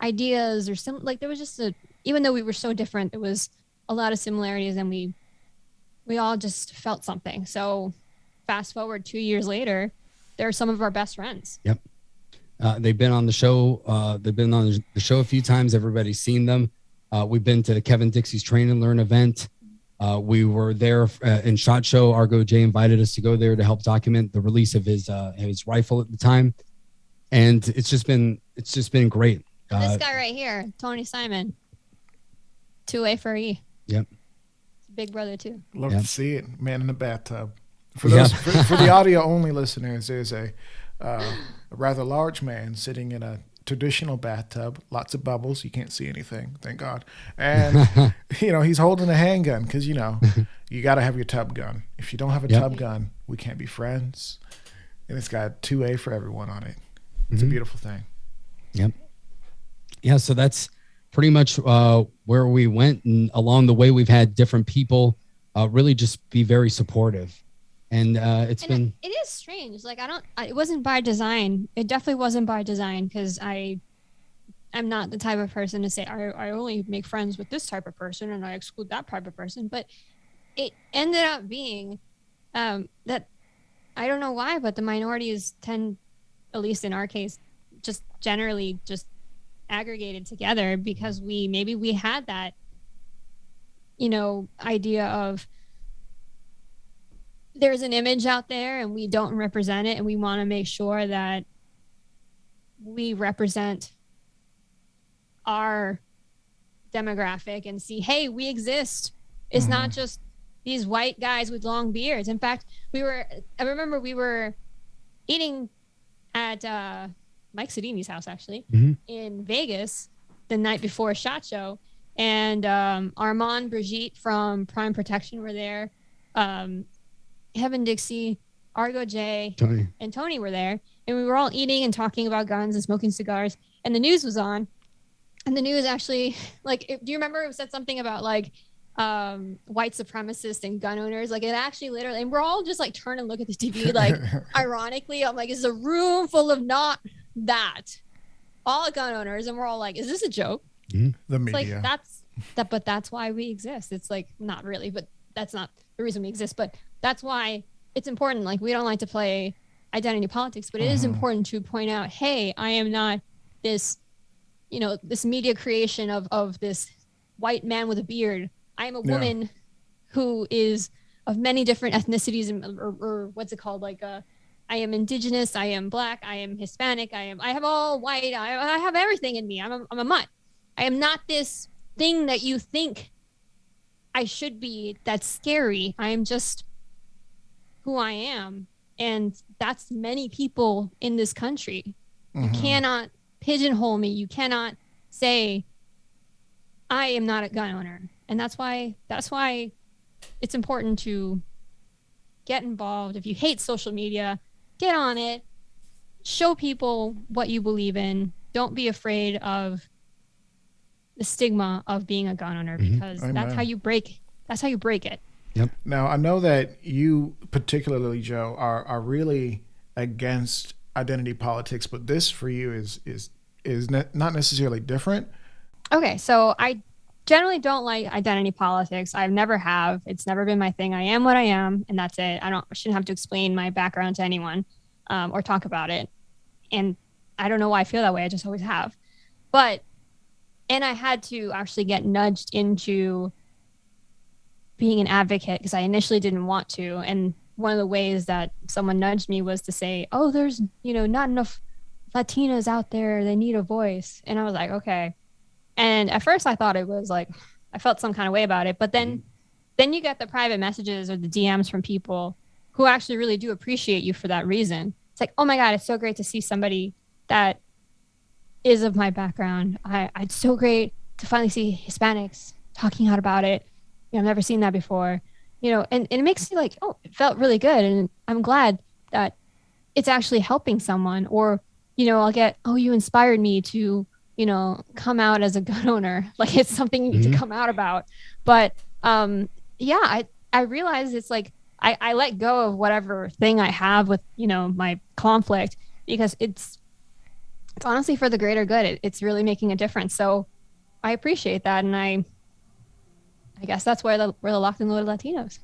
ideas, or like there was just even though we were so different, there was a lot of similarities, and we all just felt something. So fast forward 2 years later, they're some of our best friends. Yep. They've been on the show. They've been on the show a few times. Everybody's seen them. We've been to the Kevin Dixie's Train and Learn event. We were there in SHOT Show. Argo J invited us to go there to help document the release of his rifle at the time. And it's just been great. This guy right here, Tony Simon, 2A for E. Yep. Big brother too. Love to see it. Man in the bathtub. For those for the audio only listeners, there's a rather large man sitting in a traditional bathtub, lots of bubbles. You can't see anything, thank God. And you know, he's holding a handgun because, you know, you got to have your tub gun. If you don't have a tub gun, we can't be friends. And it's got 2A for everyone on it. It's a beautiful thing. Yep. Yeah, so that's pretty much where we went, and along the way we've had different people really just be very supportive. And it is strange. Like, it wasn't by design. It definitely wasn't by design, because I'm not the type of person to say I only make friends with this type of person and I exclude that type of person. But it ended up being that, I don't know why, but the minorities tend, at least in our case, just generally just aggregated together because we had that, you know, idea of there's an image out there and we don't represent it, and we want to make sure that we represent our demographic and see, hey, we exist. It's not just these white guys with long beards. In fact, I remember we were eating at Mike Sedini's house, actually, in Vegas the night before SHOT Show, and Armand Brigitte from Prime Protection were there. Kevin Dixie, Argo J, and Tony were there, and we were all eating and talking about guns and smoking cigars, and the news was on, and the news actually, like, do you remember it said something about like white supremacists and gun owners? Like, it actually literally, and we're all just like turn and look at the TV, like, ironically, I'm like, it's a room full of not that, all gun owners, and we're all like, is this a joke? The media. Like, but that's why we exist. It's like, not really, but that's not the reason we exist, but that's why it's important. Like, we don't like to play identity politics, but it is important to point out, hey, I am not this, you know, this media creation of this white man with a beard. I am a woman who is of many different ethnicities, or what's it called? Like, I am indigenous, I am black, I am Hispanic, I have all white, I have everything in me. I'm a mutt. I am not this thing that you think I should be. That's scary. I am just who I am. And that's many people in this country. You cannot pigeonhole me. You cannot say, I am not a gun owner. And that's why it's important to get involved. If you hate social media, get on it. Show people what you believe in. Don't be afraid of the stigma of being a gun owner, because that's how you break it. Yep. Now, I know that you particularly, Joe, are really against identity politics, but this for you is not necessarily different. Okay, so I generally don't like identity politics. I've never have. It's never been my thing. I am what I am, and that's it. I shouldn't have to explain my background to anyone or talk about it. And I don't know why I feel that way. I just always have. And I had to actually get nudged into being an advocate because I initially didn't want to. And one of the ways that someone nudged me was to say, oh, there's, not enough Latinos out there. They need a voice. And I was like, okay. And at first I thought it was like, I felt some kind of way about it. But then you get the private messages or the DMs from people who actually really do appreciate you for that reason. It's like, oh my God, it's so great to see somebody that is of my background. It's so great to finally see Hispanics talking out about it. I've never seen that before, and it makes me like, oh, it felt really good. And I'm glad that it's actually helping someone. Or, I'll get, oh, you inspired me to, come out as a gun owner. Like it's something you need to come out about. But I realized it's like, I let go of whatever thing I have with, my conflict, because it's honestly for the greater good. It's really making a difference. So I appreciate that. And I guess that's where we're the locked and loaded Latinos.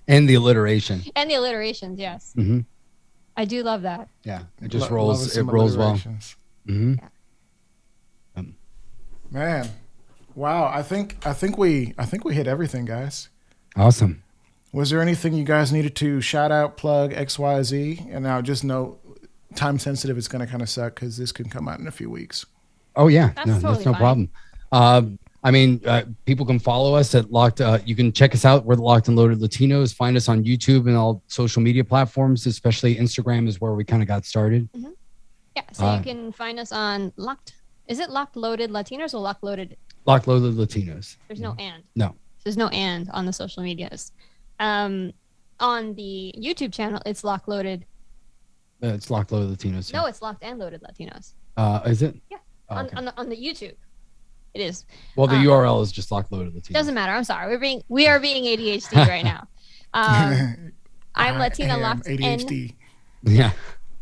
And the alliteration. And the alliterations, yes. Mm-hmm. I do love that. Yeah, it just rolls. It rolls well. Mm-hmm. Yeah. Man, wow! I think we hit everything, guys. Awesome. Was there anything you guys needed to shout out, plug, XYZ? And now just know, time sensitive. It's going to kind of suck because this can come out in a few weeks. Oh yeah, that's no problem. People can follow us at Locked. You can check us out. We're the Locked and Loaded Latinos. Find us on YouTube and all social media platforms, especially Instagram is where we kind of got started. Mm-hmm. Yeah, so you can find us on Locked. Is it Locked Loaded Latinos or Locked Loaded? Locked Loaded Latinos. There's no and. No. There's no and on the social medias. On the YouTube channel, it's Locked Loaded. It's Locked Loaded Latinos. No, it's Locked and Loaded Latinos. Is it? Yeah. Oh, okay. On the YouTube. It is. Well, the URL is just Locked Loaded Latinos. Doesn't matter. I'm sorry. We are being ADHD right now. I'm Latina Locked ADHD. N. Yeah.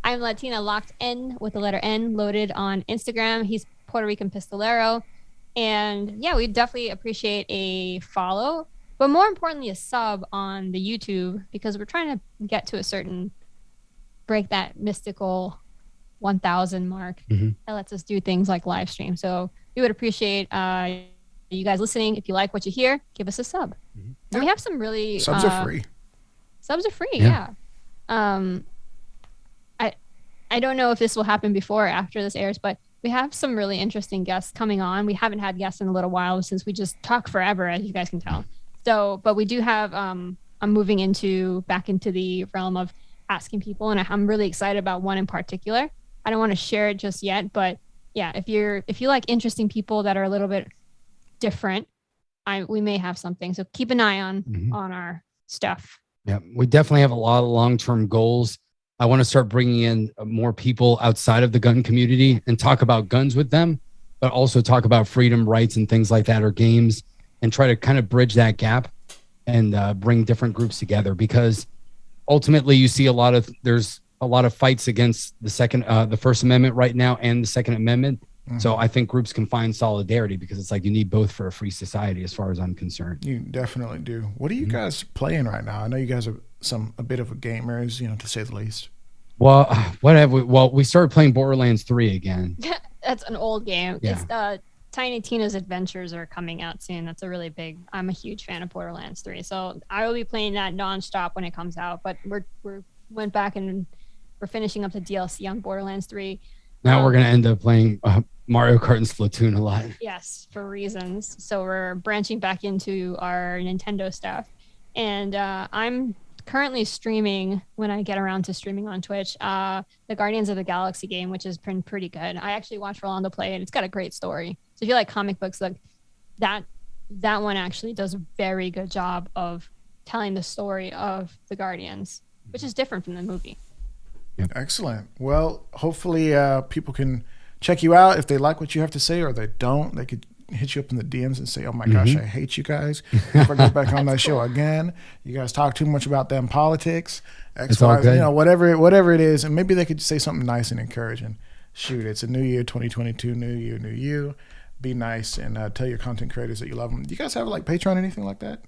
I'm Latina Locked N with the letter N loaded on Instagram. He's Puerto Rican Pistolero. And yeah, we definitely appreciate a follow, but more importantly, a sub on the YouTube, because we're trying to get to break that mystical 1,000 mark. Mm-hmm. That lets us do things like live stream. So we would appreciate you guys listening. If you like what you hear, give us a sub. Mm-hmm. And we have some really subs are free. Subs are free. Yeah. I don't know if this will happen before or after this airs, but we have some really interesting guests coming on. We haven't had guests in a little while since we just talk forever, as you guys can tell. So, but we do have. I'm moving back into the realm of asking people, and I'm really excited about one in particular. I don't want to share it just yet, but yeah, if you like interesting people that are a little bit different, we may have something. So keep an eye on our stuff. Yeah, we definitely have a lot of long-term goals. I want to start bringing in more people outside of the gun community and talk about guns with them, but also talk about freedom, rights, and things like that, or games, and try to kind of bridge that gap and bring different groups together. Because ultimately, you see there's a lot of fights against the First Amendment right now and the Second Amendment. Mm-hmm. So I think groups can find solidarity, because it's like you need both for a free society, as far as I'm concerned. You definitely do. What are you guys playing right now? I know you guys are a bit of a gamers, to say the least. Well, what have we? Well, we started playing Borderlands 3 again. That's an old game. Yeah. It's Tiny Tina's Adventures are coming out soon. That's a really big. I'm a huge fan of Borderlands 3, so I will be playing that nonstop when it comes out. But we went back and we're finishing up the DLC on Borderlands 3. Now we're gonna end up playing Mario Kart and Splatoon a lot. Yes, for reasons. So we're branching back into our Nintendo stuff, and I'm currently streaming when I get around to streaming on Twitch. The Guardians of the Galaxy game, which has been pretty good. I actually watched Rolando play it. It's got a great story. So if you like comic books, like that one actually does a very good job of telling the story of the Guardians, which is different from the movie. Yep. Excellent. Well, hopefully people can check you out if they like what you have to say, or they don't. They could hit you up in the DMs and say, "Oh my gosh, I hate you guys. Never get back on that show again. You guys talk too much about them politics, X, Y, you know, whatever it is." And maybe they could say something nice and encouraging. Shoot, it's a new year, 2022, new year, new you. Be nice and tell your content creators that you love them. Do you guys have like Patreon or anything like that?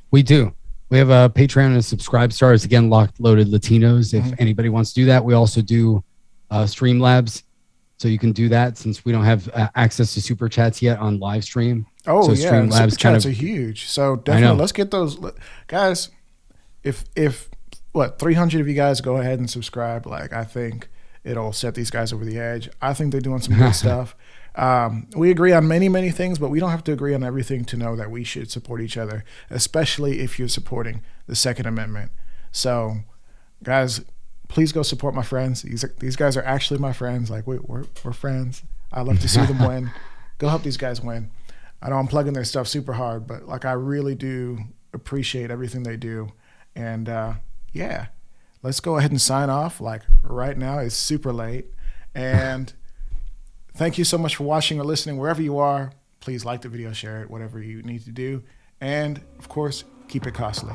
We do. We have a Patreon and a subscribe stars. Again, Locked Loaded Latinos. If anybody wants to do that, we also do Streamlabs. So you can do that since we don't have access to super chats yet on live stream. Oh, so yeah. Super chats are huge. So definitely let's get those. Guys, if 300 of you guys go ahead and subscribe, like I think it'll set these guys over the edge. I think they're doing some good stuff. We agree on many things, but we don't have to agree on everything to know that we should support each other, especially if you're supporting the Second Amendment. So, guys, please go support my friends. These guys are actually my friends. Like we're friends. I love to see them win. Go help these guys win. I know I'm plugging their stuff super hard, but like I really do appreciate everything they do. And yeah, let's go ahead and sign off. Like right now, it's super late. And thank you so much for watching or listening wherever you are. Please like the video, share it, whatever you need to do. And of course, keep it costly.